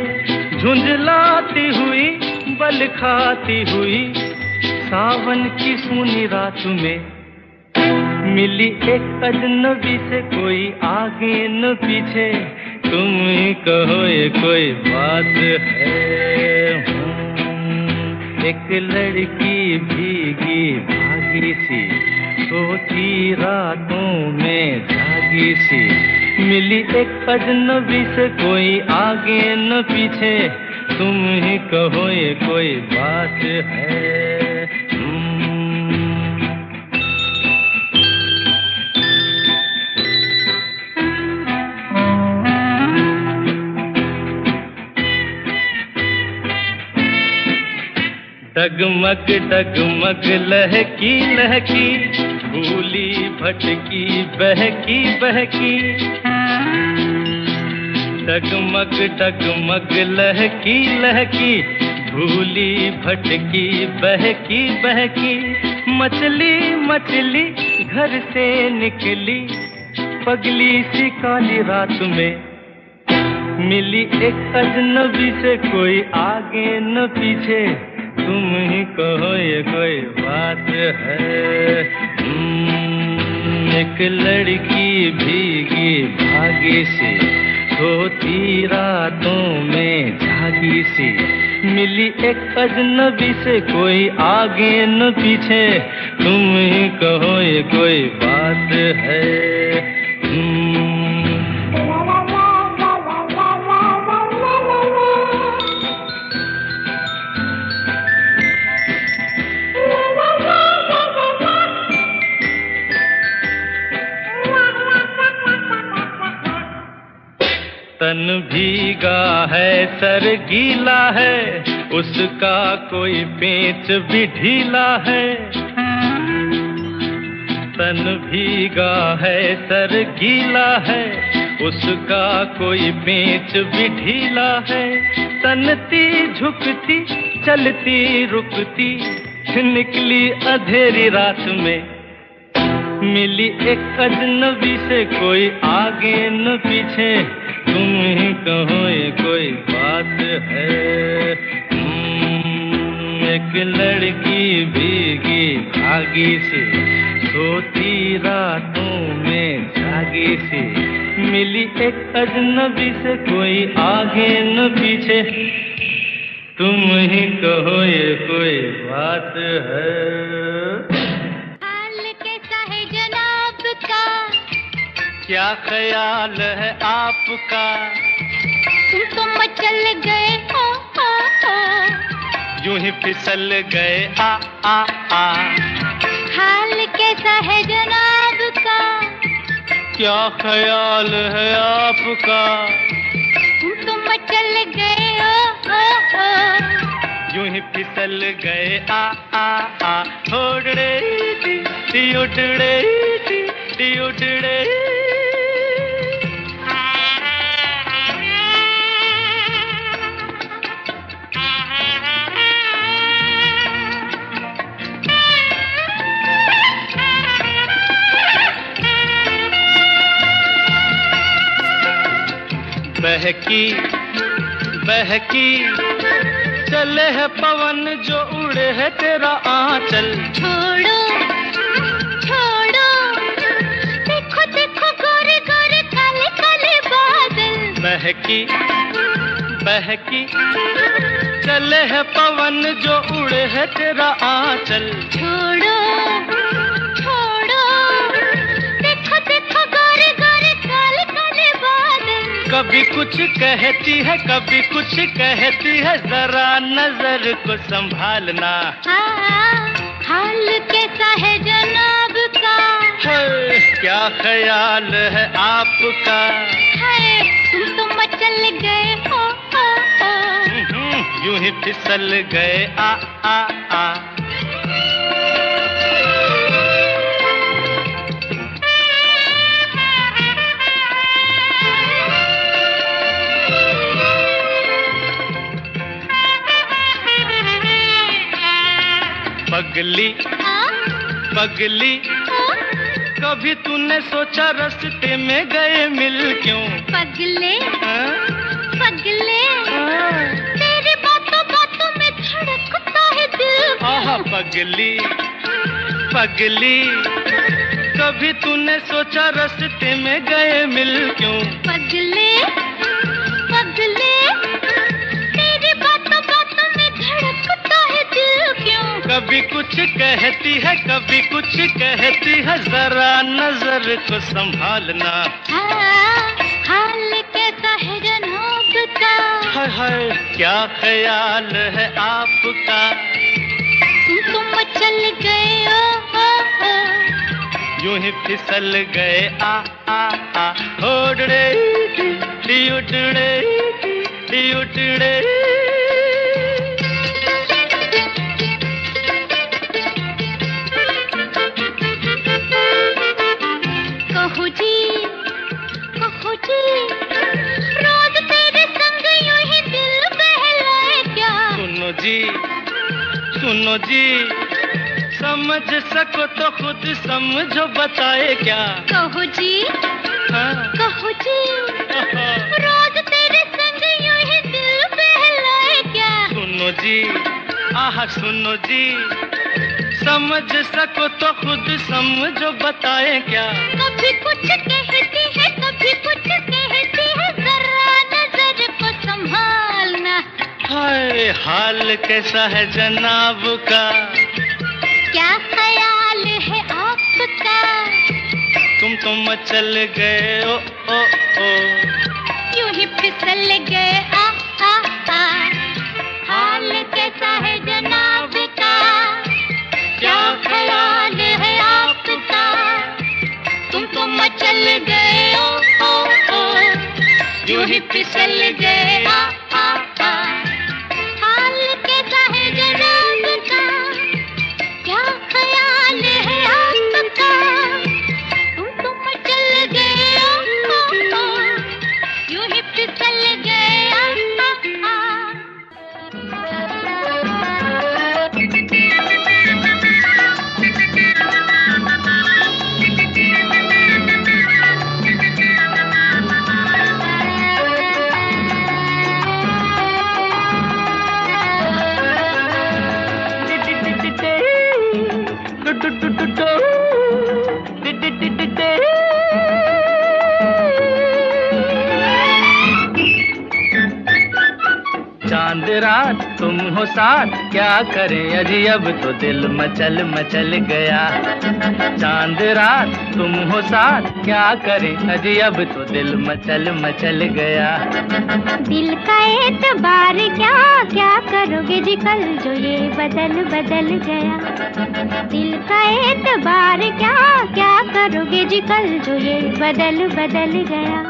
Speaker 1: झुंझलाती हुई बल खाती हुई, सावन की सूनी रात में मिली एक अजनबी से कोई आगे न पीछे, तुम ही कहो ये कोई बात है। एक लड़की भीगी भागी सी, सोती रातों में जागी सी, मिली एक अजनबी से कोई आगे न पीछे, तुम ही कहो ये कोई बात है। डगमग डगमग लहकी लहकी, भूली भटकी बहकी बहकी, डगमग डगमग लहकी लहकी, भूली भटकी बहकी बहकी, मछली मछली घर से निकली, पगली सी काली रात में मिली एक अजनबी से कोई आगे न पीछे, तुम ही कहो ये कोई बात है। एक लड़की भीगी भागी सी, सोती रातों में जागी सी, मिली एक अजनबी से कोई आगे न पीछे, तुम ही कहो ये कोई बात है। तन भीगा है सर गीला है, उसका कोई पेंच भी ढीला है। तन भीगा है सर गीला है, उसका कोई पेंच भी ढीला है। तनती झुकती चलती रुकती निकली अंधेरी रात में, मिली एक अजनबी से कोई आगे न पीछे, तुम ही कहो ये कोई बात है। एक लड़की भीगी भागी सी, सोती रातों में जागी सी, मिली एक अजनबी से कोई आगे न पीछे, तुम ही कहो ये कोई बात है।
Speaker 2: हाल कैसा है जनाब का,
Speaker 1: क्या ख्याल है आपका,
Speaker 2: तुम तो मचल गए हो,
Speaker 1: यूं ही फिसल गए आ आ आ।
Speaker 2: हाल कैसा है जनाब का,
Speaker 1: क्या ख्याल है आपका,
Speaker 2: तुम तो मचल गए हो,
Speaker 1: यूं ही फिसल गए आ आ आ। उड़ड़े टी उड़ड़े टी उड़ड़े। बहकी बहकी चले है पवन जो उड़े है तेरा आंचल।
Speaker 2: छोड़ो छोड़ो, देखो देखो गोरे गोरे काले काले बादल।
Speaker 1: बहकी बहकी चले है पवन जो उड़े है तेरा आंचल।
Speaker 2: छोड़ो छोड़ो, देखो देखो गोरे गोरे काले काले बादल।
Speaker 1: कभी कुछ कहती है कभी कुछ कहती है, जरा नजर को संभालना।
Speaker 2: हाल कैसा है जनाब का,
Speaker 1: है क्या ख्याल है आपका,
Speaker 2: है तुम तो मचल गए हो,
Speaker 1: यूं ही फिसल गए आ आ आ। पगली पगली कभी तूने सोचा रास्ते में गए मिल क्यों।
Speaker 2: पगले पगले, तेरी बातों बातों में धड़कता है दिल।
Speaker 1: आहा पगली पगली, कभी तूने सोचा रास्ते में गए मिल क्यों।
Speaker 2: पगले पगले, तेरी बातों बातों में धड़कता है दिल क्यों।
Speaker 1: कभी कुछ कहती है कभी कुछ कहती है, जरा नजर को संभालना।
Speaker 2: हाल कैसा है जनाब का,
Speaker 1: हाय हाय क्या ख्याल है आपका,
Speaker 2: तुम तो मचल गए हो,
Speaker 1: यूं ही फिसल गए आ आ आ। उड़ड़े टी उड़ड़े टी उड़ड़े।
Speaker 2: कहो जी रोज तेरे संग यूं ही दिल बहलाए क्या।
Speaker 1: सुनो जी समझ सको तो खुद समझो बताए क्या।
Speaker 2: कहो जी कहो जी, रोज तेरे संग यूं ही दिल बहलाए क्या।
Speaker 1: सुनो जी आह सुनो जी, समझ सको तो खुद समझो बताए क्या।
Speaker 2: कभी कुछ कहती है कभी कुछ कहती है, जरा नजर को संभालना।
Speaker 1: हाय हाल कैसा है जनाब का,
Speaker 2: क्या ख्याल है आपका,
Speaker 1: तुम तो मचल गए ओ ओ ओ,
Speaker 2: यूं ही फिसल गए आ आ आ। हाल कैसा है जनाब का, क्या ख्याल है आपका, तुम तो मचल गए ओ ओ ओ, यूं यूं ही फिसल गया। हाल कैसा है जनाब का, क्या ख्याल है आपका, तुम तो मचल गए, यूं ही फिसल गया।
Speaker 1: चांद रात तुम हो साथ, क्या करें अजी अब तो दिल मचल मचल गया। चांद रात तुम हो साथ, क्या करें अजी अब तो दिल मचल मचल गया।
Speaker 2: दिल का एतबार क्या, क्या करोगे जी कल जो ये बदल बदल गया। दिल का एतबार क्या, क्या करोगे जी कल जो ये बदल बदल गया।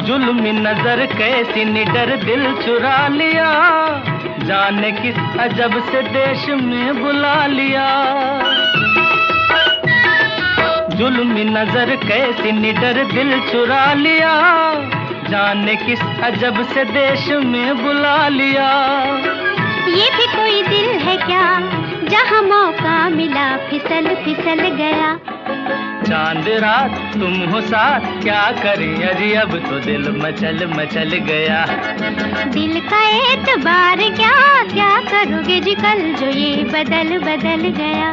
Speaker 1: जुल्मी नजर कैसी निडर दिल चुरा लिया, जाने किस अजब से देश में बुला लिया। जुल्मी नजर कैसी निडर दिल चुरा लिया, जाने किस अजब से देश में बुला लिया।
Speaker 2: ये भी कोई दिल है क्या, जहाँ मौका मिला फिसल फिसल गया।
Speaker 1: चांद रात तुम हो साथ, क्या करें अजी अब तो दिल मचल मचल गया।
Speaker 2: दिल का एतबार क्या, क्या करोगे जी कल जो ये बदल बदल गया।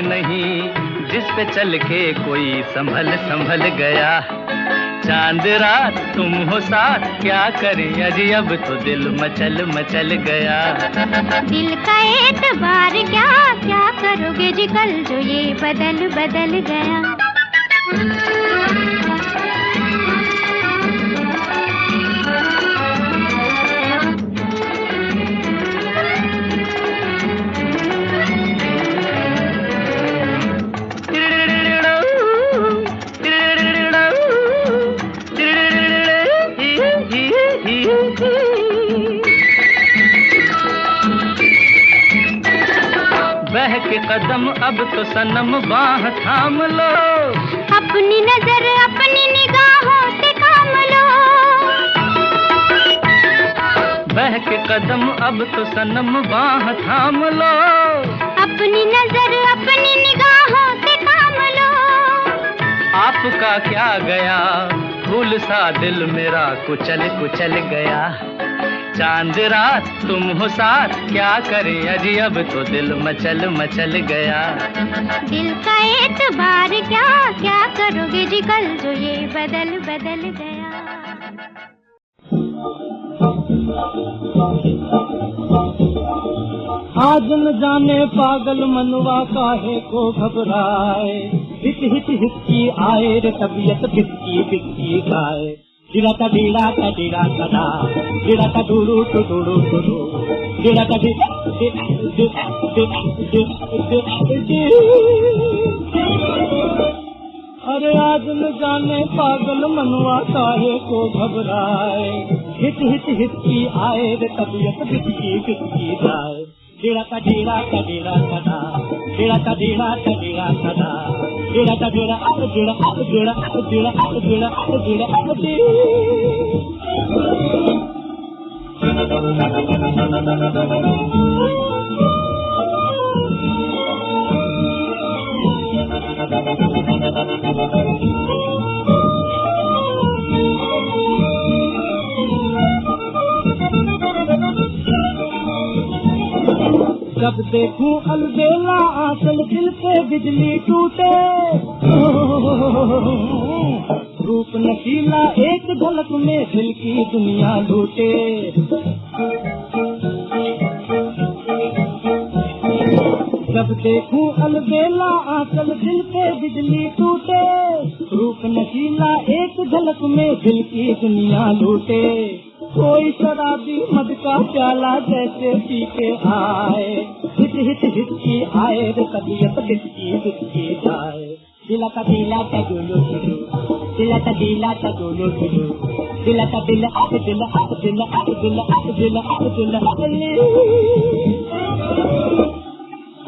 Speaker 1: नहीं जिस पे चल के कोई संभल संभल गया। चांद रात तुम हो साथ, क्या करें अजी अब तो दिल मचल मचल गया।
Speaker 2: दिल का एतबार क्या, क्या करोगे जी कल जो ये बदल बदल गया।
Speaker 1: बहके कदम अब तो सनम बाह थाम लो,
Speaker 2: अपनी नजर अपनी निगाहों से काम लो।
Speaker 1: बहके कदम अब तो सनम बाह थाम लो,
Speaker 2: अपनी नजर अपनी निगाहों से काम लो।
Speaker 1: आपका क्या गया, फूल सा दिल मेरा कुचल कुचल गया। चांद रात तुम हो साथ, क्या करें अजी अब तो दिल मचल मचल गया।
Speaker 2: दिल का एतबार क्या, क्या करोगे जी कल जो ये बदल बदल गया।
Speaker 1: आज न जाने पागल मनवा काहे को घबराए, हित हित हिचकी आए रे तबीयत बिस्की बिस्की गाए। गिरा का डीड़ा का डीड़ा कदा, गिरा का डूडू टू डूडू डूडू, गिरा का अरे आज न जाने पागल मनवा काहे को घबराए, हित हित हिचकी आए रे तबीयत बिस्की बिस्की गाए। गिरा का डीड़ा का डीड़ा कदा, गिरा का डीड़ा का डीड़ा कदा, जुड़ा का जुड़ा जुड़ा जुड़ा जुड़ा जुड़ा जुड़ा जब देखूं अलबेला आंचल दिल पे बिजली टूटे रूप नशीला एक झलक में दिल की दुनिया लूटे जब देखूं अलबेला आंचल दिल पे बिजली टूटे रूप नशीला एक झलक में दिल की दुनिया लूटे कोई शराबी मद का प्याला जैसे पी के आए हिट हिट हिट की आए रे तबीयत हिचकी जाए दिला का डोलो दिला का डोलो दिला का दिल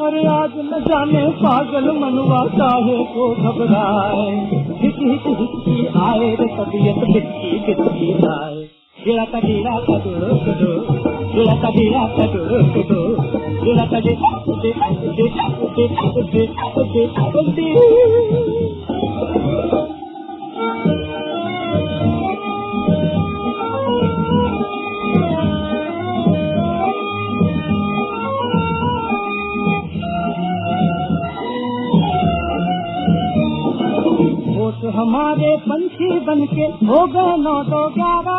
Speaker 1: अरे आज न जाने पागल मनवा काहे को घबराए हिट हिट हिट की आए रे तबीयत हिचकी जाए दिला का डोलो दिला का डोलो दिला का हमारे पंछी बनके हो गए 9 2 11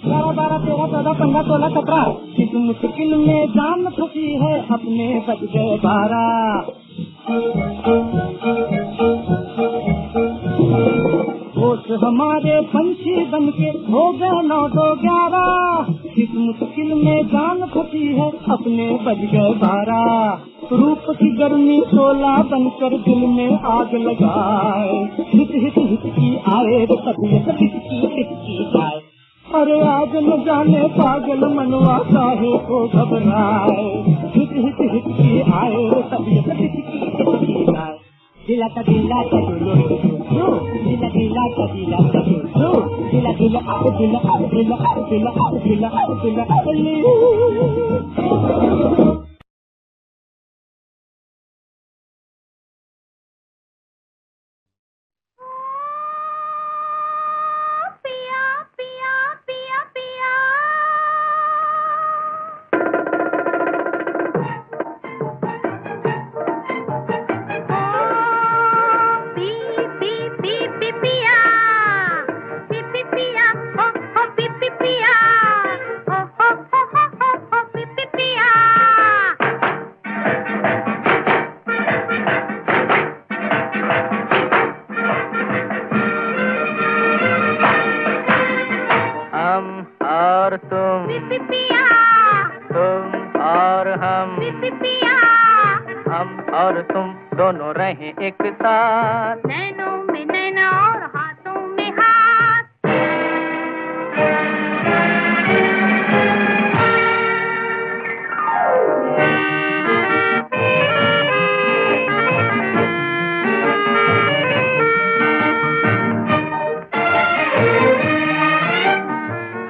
Speaker 1: 11 12 13 14 15 16 17 इस मुश्किल में जान फंसी है अपने बज गए 12 होश हमारे पंछी बनके हो गए 9 2 11 इस मुश्किल में जान फंसी है अपने बज गए 12 रूप की गर्मी 16 बनकर दिल में आग लगाए हिट हिट हिट की आए रे तबीयत हिचकी जाए अरे आज न जाने पागल मनवा काहे को घबराए हिट हिट हिट की आए रे तबीयत हिचकी जाए दिला का डोलो दिला का डोलो दिला और तुम दोनों रहे एक साथ
Speaker 2: नैनों में नैना और हाथों में हाथ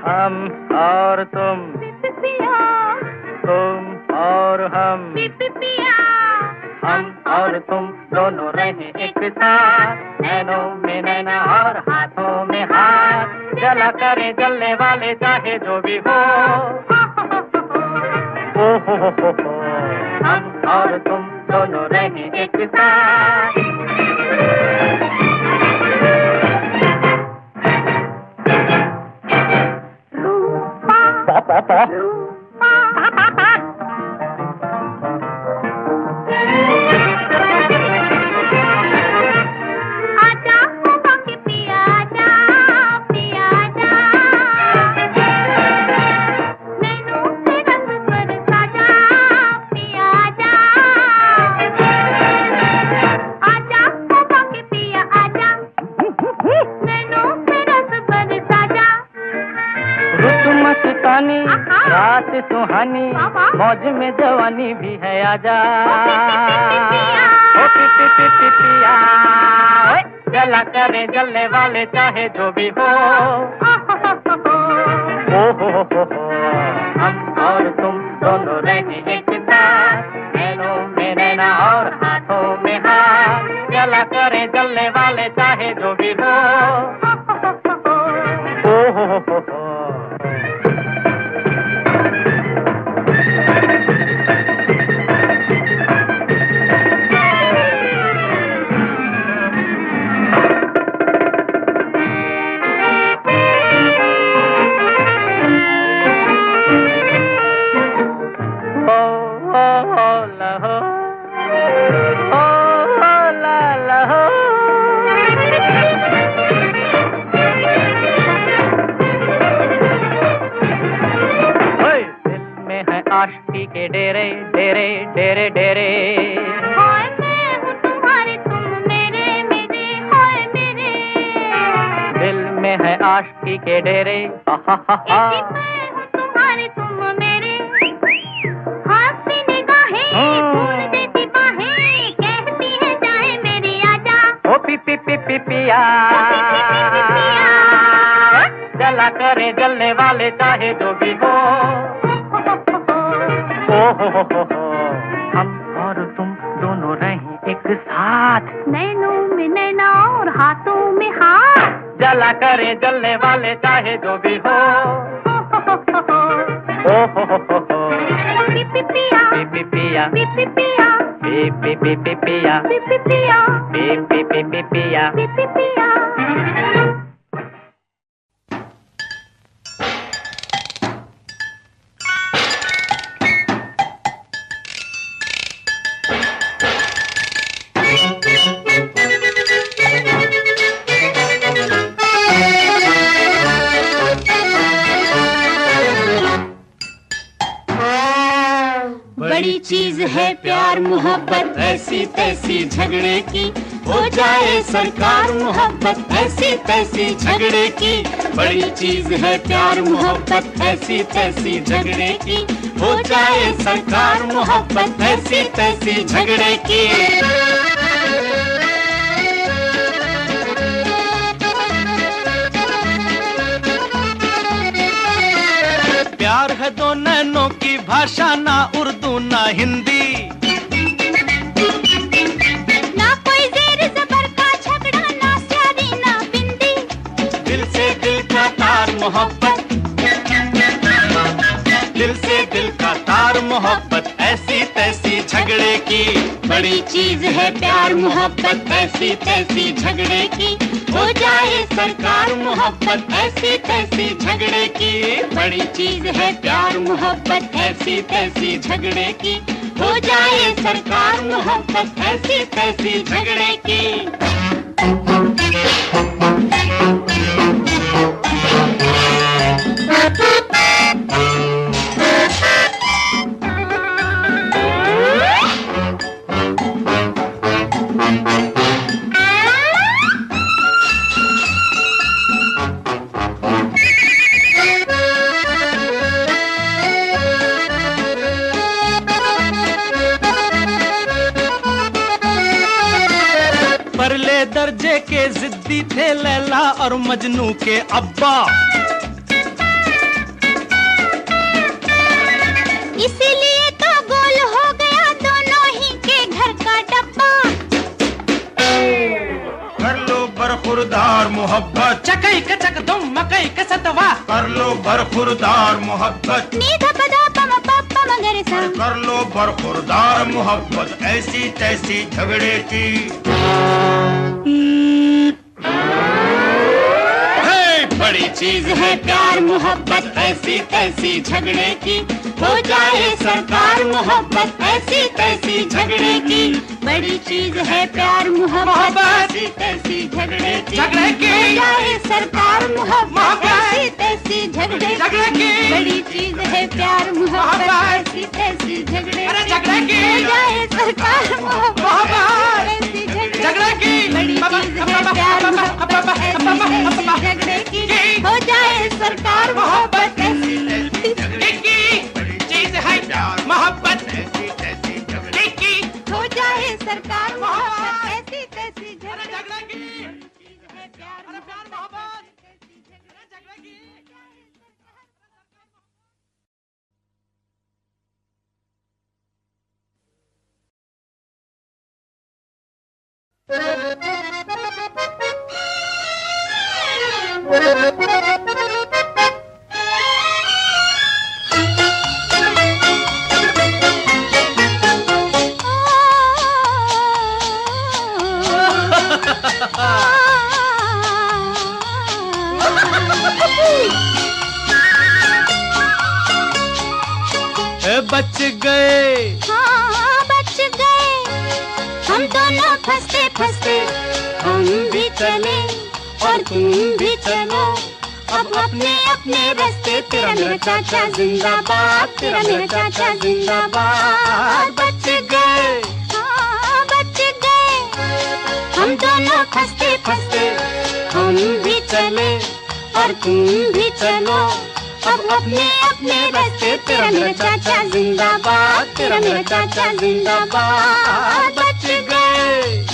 Speaker 1: हम और तुम और हम और तुम दोनों रहे एक साथ नैनों में नैना और हाथों में हाथ जला करे जलने वाले चाहे जो भी हो हम और तुम दोनों रहे एक साथ मस्तानी रात सुहानी मौज में जवानी भी है आजा ओ पी पी पी पी पिया जला करे जलने वाले चाहे जो भी हो हम और तुम दोनों रहे एक साथ नैनों में नैना और हाथों में हाथ जला करे जलने वाले चाहे जो भी हो आशिकी के डेरे डेरे डेरे डेरे
Speaker 2: हाय मैं हूँ तुम्हारे तुम मेरे मेरे हाय मेरे
Speaker 1: दिल में है आशिकी के डेरे
Speaker 2: मैं हूँ तुम्हारे तुम मेरे हंसती निगाहें फूल देती बाहें कहती है चाहे मेरी आजा
Speaker 1: ओ पी पी पी पी पिया जला करे जलने वाले चाहे जो भी हो हम और तुम दोनों रहे एक साथ
Speaker 2: नैनों में नैना और हाथों में हाथ
Speaker 1: जला करे जलने वाले चाहे जो भी हो
Speaker 2: पी पिया
Speaker 1: पी पिया
Speaker 2: पी पिया
Speaker 1: पी पिया
Speaker 2: पी पिया
Speaker 1: पी पिया
Speaker 2: पी पिया बड़ी चीज है प्यार मोहब्बत ऐसी तैसी झगड़े की हो जाए सरकार मोहब्बत ऐसी तैसी झगड़े की बड़ी चीज है प्यार मोहब्बत ऐसी तैसी झगड़े की हो जाए सरकार मोहब्बत ऐसी तैसी झगड़े की
Speaker 3: प्यार है दो नैनों की भाषा ना उर्दू ना हिंदी
Speaker 2: ना कोई जेर जबर का झगड़ा ना स्यारी ना बिंदी
Speaker 3: दिल से दिल का तार मोहब्बत दिल से दिल का तार मोहब्बत ऐसी तैसी झगड़े की
Speaker 2: बड़ी चीज है प्यार मोहब्बत ऐसी तैसी झगड़े की हो जाए सरकार मोहब्बत ऐसी तैसी झगड़े की बड़ी चीज है प्यार मोहब्बत ऐसी तैसी झगड़े की हो जाए सरकार मोहब्बत ऐसी तैसी झगड़े की
Speaker 3: परले दर्जे के जिद्दी थे लैला और मजनू के अब्बा
Speaker 2: इसीलिए तो गोल हो गया दोनों ही के घर का डब्बा
Speaker 3: कर लो बरखुरदार मोहब्बत
Speaker 4: चकई के चक तुम मकई के सतवा
Speaker 3: कर लो बरखुरदार मोहब्बत
Speaker 2: नीधा पदा पम पप्पा मगर सा
Speaker 3: कर लो बरखुरदार मोहब्बत ऐसी तैसी झगड़े की
Speaker 2: बड़ी चीज है प्यार मोहब्बत ऐसी तैसी झगड़े की हो जाए सरकार मोहब्बत ऐसी तैसी झगड़े की बड़ी चीज है प्यार मोहब्बत ऐसी तैसी झगड़े की हो जाए सरकार मोहब्बत ऐसी तैसी झगड़े की बड़ी चीज है प्यार मोहब्बत ऐसी तैसी झगड़े की हो जाए सरकार मोहब्बत ऐसी झगड़े की बड़ी चीज है प्यार मोहब्बत ऐसी तैसी झगड़े की हो जाए सरकार मोहब्बत ऐसी
Speaker 3: बच गए,
Speaker 2: हाँ बच गए, हम दोनों फंसते फंसते हम भी चले और तुम भी चलो अब अपने अपने रास्ते। तेरा मेरा चाचा जिंदाबाद, तेरा मेरा चाचा जिंदाबाद।
Speaker 3: बच गए,
Speaker 2: हाँ बच गए, हम दोनों फंसते फंसते हम भी चले और तुम भी चलो अब अपने अपने रास्ते। तेरा मेरा चाचा जिंदाबाद, तेरा मेरा चाचा जिंदाबाद।
Speaker 3: बच गए।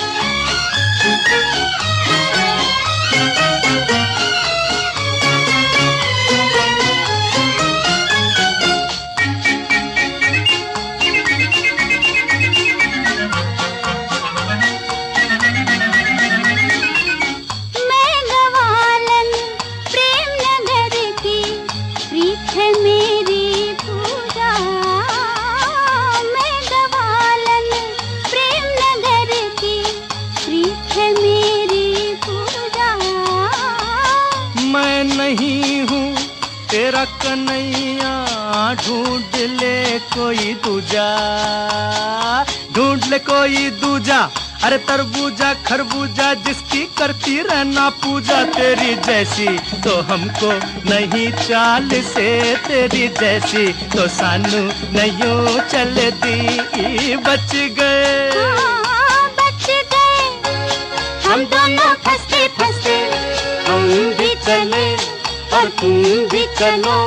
Speaker 3: नहीं हूँ तेरा कन्हैया, ढूंढ ले कोई दूजा, ढूंढ ले कोई दूजा। अरे तरबूजा खरबूजा जिसकी करती रहना पूजा, तेरी जैसी तो हमको नहीं चाल से, तेरी जैसी तो सानू नहीं चलती। बच गए,
Speaker 2: बच गए, हम दोनों फंसते फंसते हम भी चले और तुम भी चलो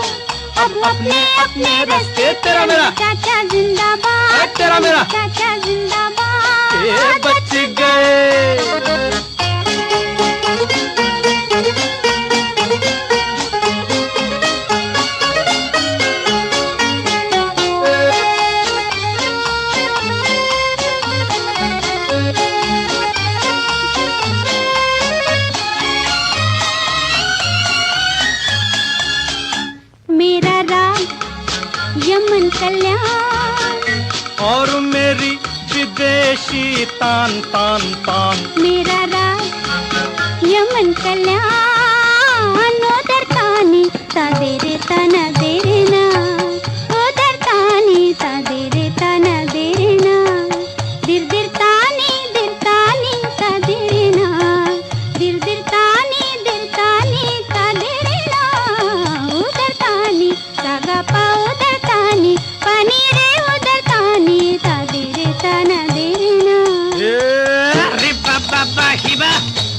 Speaker 2: अब अपने अपने रास्ते।
Speaker 3: तेरा मेरा
Speaker 2: चाचा जिंदाबाद,
Speaker 3: तेरा मेरा
Speaker 2: चाचा जिंदाबाद।
Speaker 3: बच गए।
Speaker 2: मेरा राग यमन कल्याण
Speaker 3: और मेरी विदेशी तान तान तान।
Speaker 2: मेरा राग यमन कल्याण उधर तानी तादेरे तना देना, उधर तानी तादेरे तना देना, दिर दिर तानी तादेना, दिर दिर तानी तादेना, उधर तानी सागा पा उधर तानी पानी रे उधर तानी तादेरे तना देना।
Speaker 4: रे बाबा बा हिबा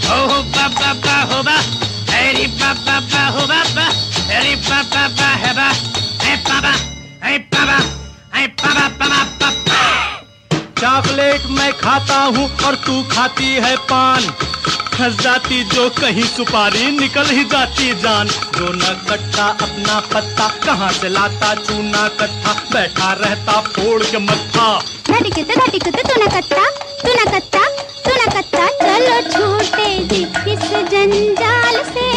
Speaker 4: हो बाबा बा होबा, रे बाबा बा हो बाबा, रे बाबा बा हेबा, हे बाबा हे बाबा हे बाबा बाबा बाबा।
Speaker 3: चॉकलेट मैं खाता हूँ और तू खाती है पान, फंस जाती जो कहीं सुपारी निकल ही जाती जान। जो न कट्टा अपना पत्ता कहाँ से लाता चूना कट्टा, बैठा रहता फोड़ के मत्था।
Speaker 2: धटिकते तू न कत्ता चलो छूटे जी इस जंजाल से,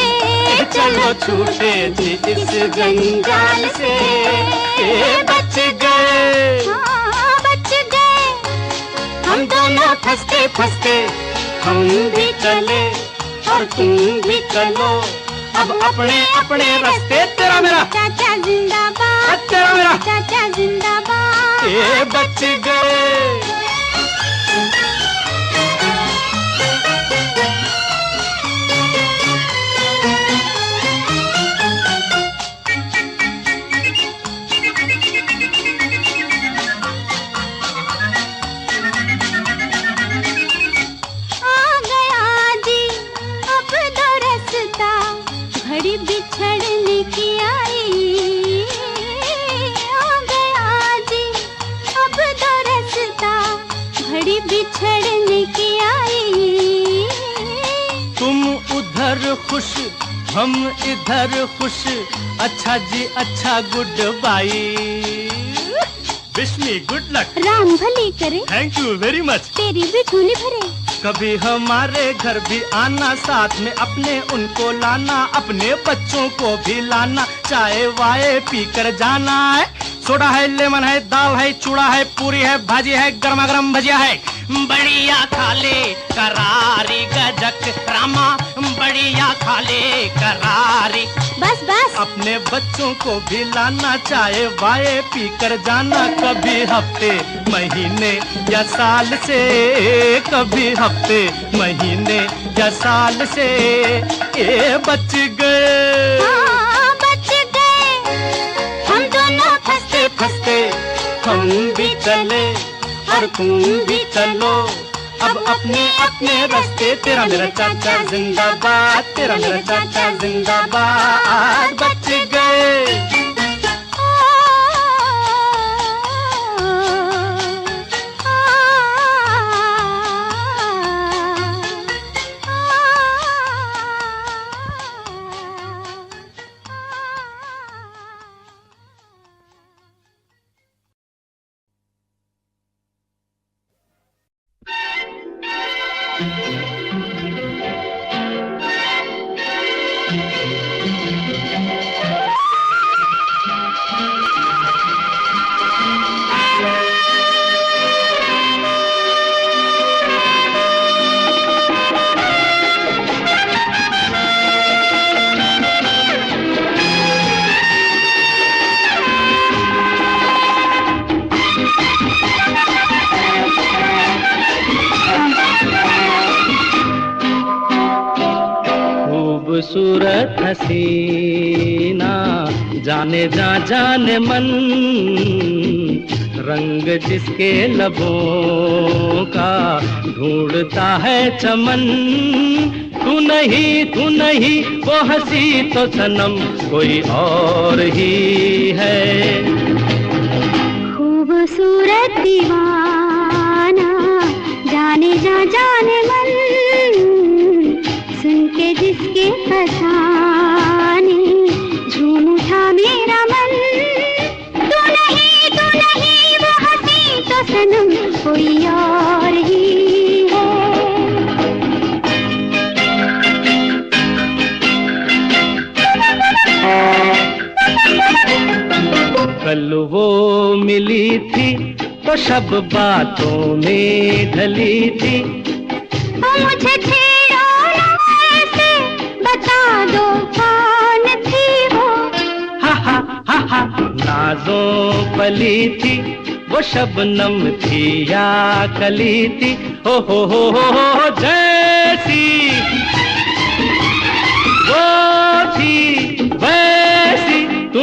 Speaker 3: चलो छूटे जी इस जंजाल से। बच गए,
Speaker 2: हाँ बच गए,
Speaker 3: हम दोनों फंसते फंसते हम भी चले और तुम भी चलो अब अपने अपने रास्ते। तेरा मेरा
Speaker 2: चाचा जिंदाबाद,
Speaker 3: तेरा मेरा
Speaker 2: चाचा जिंदाबाद।
Speaker 3: बच गए।
Speaker 2: घड़ी बिछड़ने की आई, आ गया जी अब दो रास्ता, घड़ी बिछड़ने की आई।
Speaker 3: तुम उधर खुश हम इधर खुश, अच्छा जी अच्छा good by. Wish me good luck.
Speaker 2: Ram भली करे,
Speaker 3: थैंक यू वेरी मच।
Speaker 2: तेरी भी झोली भरे।
Speaker 3: कभी हमारे घर भी आना, साथ में अपने उनको लाना, अपने बच्चों को भी लाना, चाय वाय पी कर जाना है। सोडा है, लेमन है, दाल है, चूड़ा है, पूरी है, भाजी है, गर्मा गर्म भजिया है। बढ़िया खा ले करारी गजक रामा, बढ़िया खा ले करारी।
Speaker 2: बस बस।
Speaker 3: अपने बच्चों को भी लाना, चाय वाय पी कर जाना, कभी हफ्ते महीने या साल से, कभी हफ्ते महीने या साल से ये बच गए।
Speaker 2: हाँ, बच गए हम दोनों फंसते
Speaker 3: फंसते हम भी चले और तुम भी चलो अब अपने अपने रास्ते। तेरा मेरा चाचा जिंदाबाद, तेरा मेरा चाचा जिंदाबाद। बच गए। खूबसूरत हसीना जाने जा जाने मन, रंग जिसके लबों का ढूंढता है चमन। तू नहीं वो हंसी तो सनम कोई और ही है।
Speaker 2: खूबसूरत दीवाना जाने जा जाने मन, सुन के जिसके फसाने झूम उठा मेरा मन। तू नहीं वो हंसी तो सनम कोई और ही है।
Speaker 1: कल वो मिली थी तो सब बातों में ढली थी।
Speaker 2: मुझे छेड़ो ना ऐसे, बता दो कौन थी वो।
Speaker 1: हा नाजों पली थी वो, शबनम थी या कली थी। हो जैसी वो थी वैसी। तू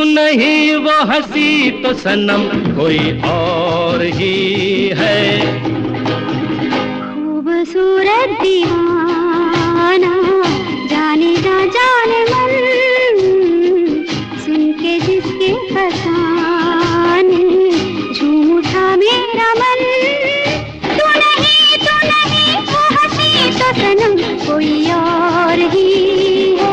Speaker 1: नहीं वो हंसी तो सनम कोई और ही है।
Speaker 2: खूबसूरत दीवाना जाने जा जाने मन, सुन के जिसके फसाने झूम उठा मेरा मन। तू नहीं वो हंसी तो सनम कोई और ही है।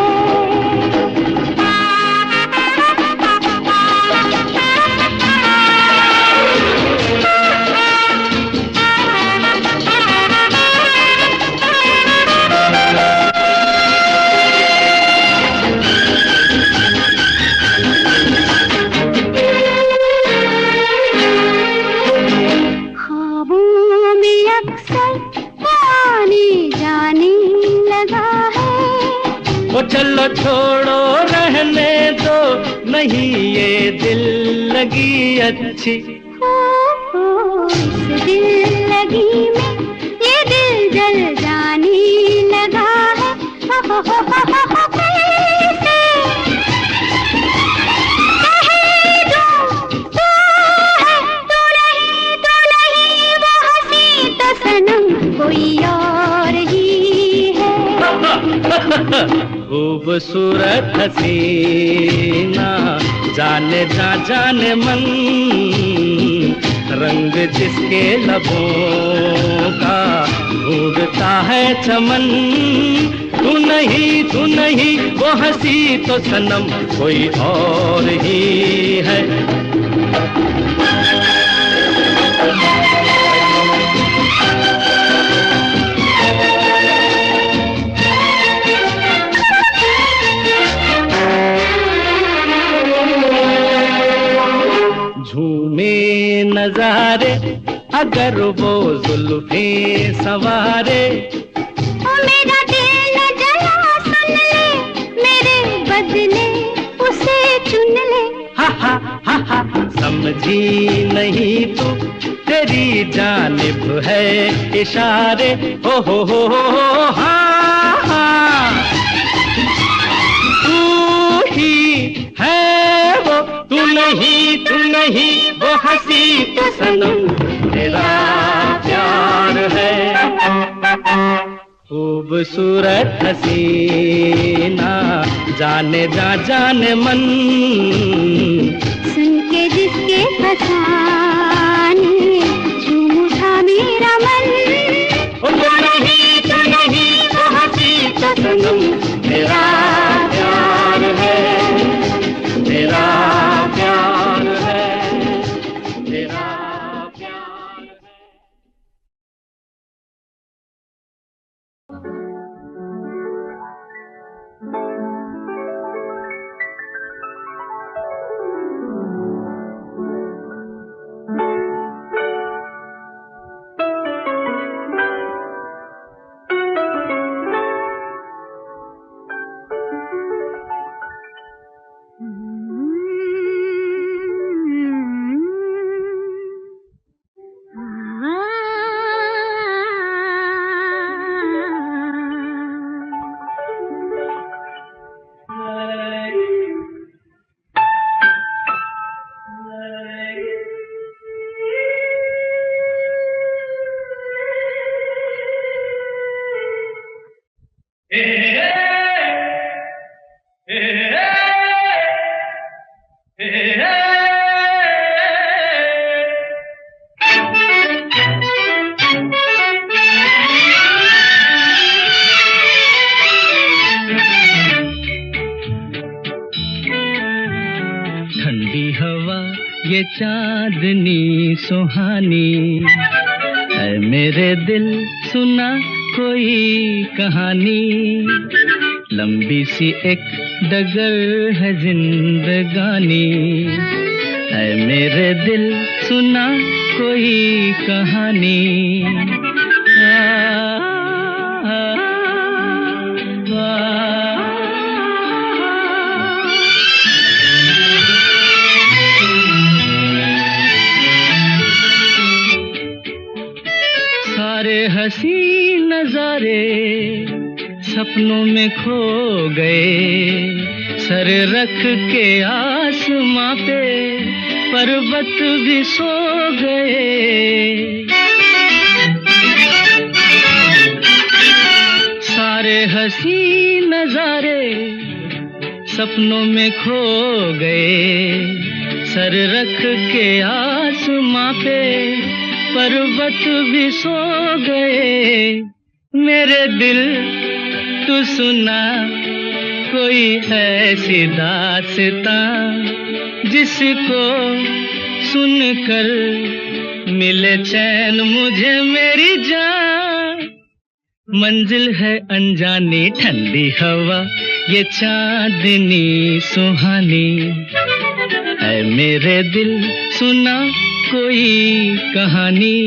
Speaker 1: चलो छोड़ो रहने दो, नहीं ये दिल लगी अच्छी।
Speaker 2: इस दिल लगी में ये दिल जल जाने लगा है। कोई और ही है।
Speaker 1: खूबसूरत हसीना जाने जा जाने मन, रंग जिसके लबों का ढूंढता है चमन। तू नहीं वो हंसी तो सनम कोई और ही है। नजारे, अगर वो जुल्फे सवारे।
Speaker 2: ओ मेरा दिल न जला सुन ले, मेरे बदले उसे चुन ले।
Speaker 1: हा हा हा हा, समझी नहीं तू, तेरी जानिब है इशारे। हो हाँ हाँ, तू ही है वो, तू नहीं वो हंसी तो सनम तेरा प्यार है। खूबसूरत हसीना, जाने जा जाने मन,
Speaker 2: सुन के जिसके फसाने झूम उठा मेरा मन।
Speaker 1: तू नहीं वो हंसी तो सनम तेरा प्यार है, तेरा प्यार है, तेरा प्यार है। ठंडी हवा ये चांदनी सुहानी है, मेरे दिल सुना कोई कहानी। लंबी सी एक डगर है जिंदगानी है, मेरे दिल सुना कोई कहानी। सारे हसी नजारे सपनों में खो गए, सर रख के आसमां पे पर्वत भी सो गए। सारे हसी नजारे सपनों में खो गए, सर रख के आसमां पे पर्वत भी सो गए। मेरे दिल तू सुना कोई ऐसी दास्तां, जिसको सुनकर मिले चैन मुझे मेरी जान। मंजिल है अनजानी, ठंडी हवा ये चांदनी सुहानी है, मेरे दिल सुना कोई कहानी।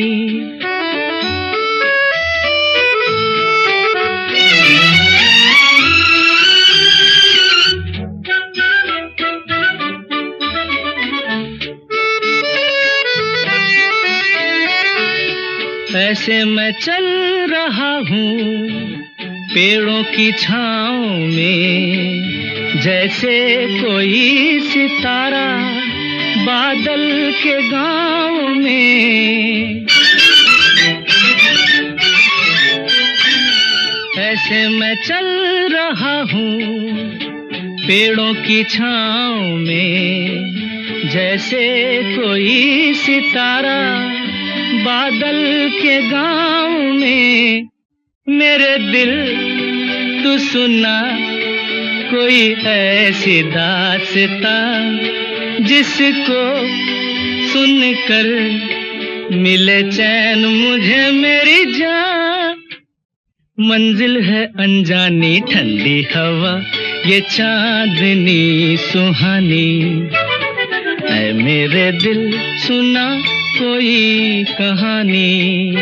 Speaker 1: ऐसे मैं चल रहा हूँ पेड़ों की छाँव में, जैसे कोई सितारा बादल के गाँव में। ऐसे मैं चल रहा हूँ पेड़ों की छाँव में, जैसे कोई सितारा बादल के गाँव में। मेरे दिल तू सुना कोई ऐसी दास्तां, जिसको सुनकर मिले चैन मुझे मेरी जान। मंजिल है अनजानी, ठंडी हवा ये चांदनी सुहानी है, मेरे दिल सुना कोई कहानी।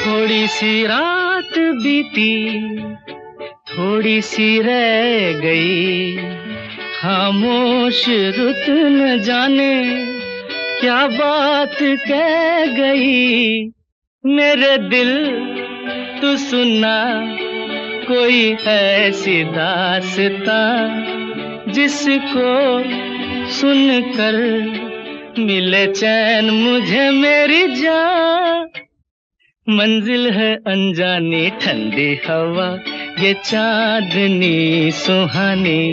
Speaker 1: थोड़ी सी रात बीती, थोड़ी सी रह गई, खामोश रुत न जाने क्या बात कह गई। मेरे दिल तू सुना कोई ऐसी दास्तां, जिसको सुनकर मिले चैन मुझे मेरी जान। मंजिल है अनजानी ठंडी हवा, ये चांदनी सुहानी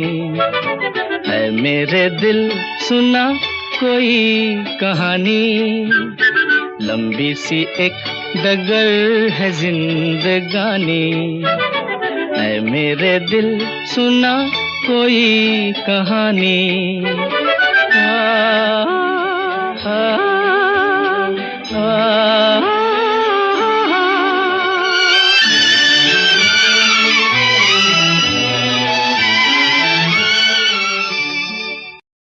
Speaker 1: है। मेरे दिल सुना कोई कहानी, लंबी सी एक डगर है जिंदगानी है। मेरे दिल सुना कोई कहानी।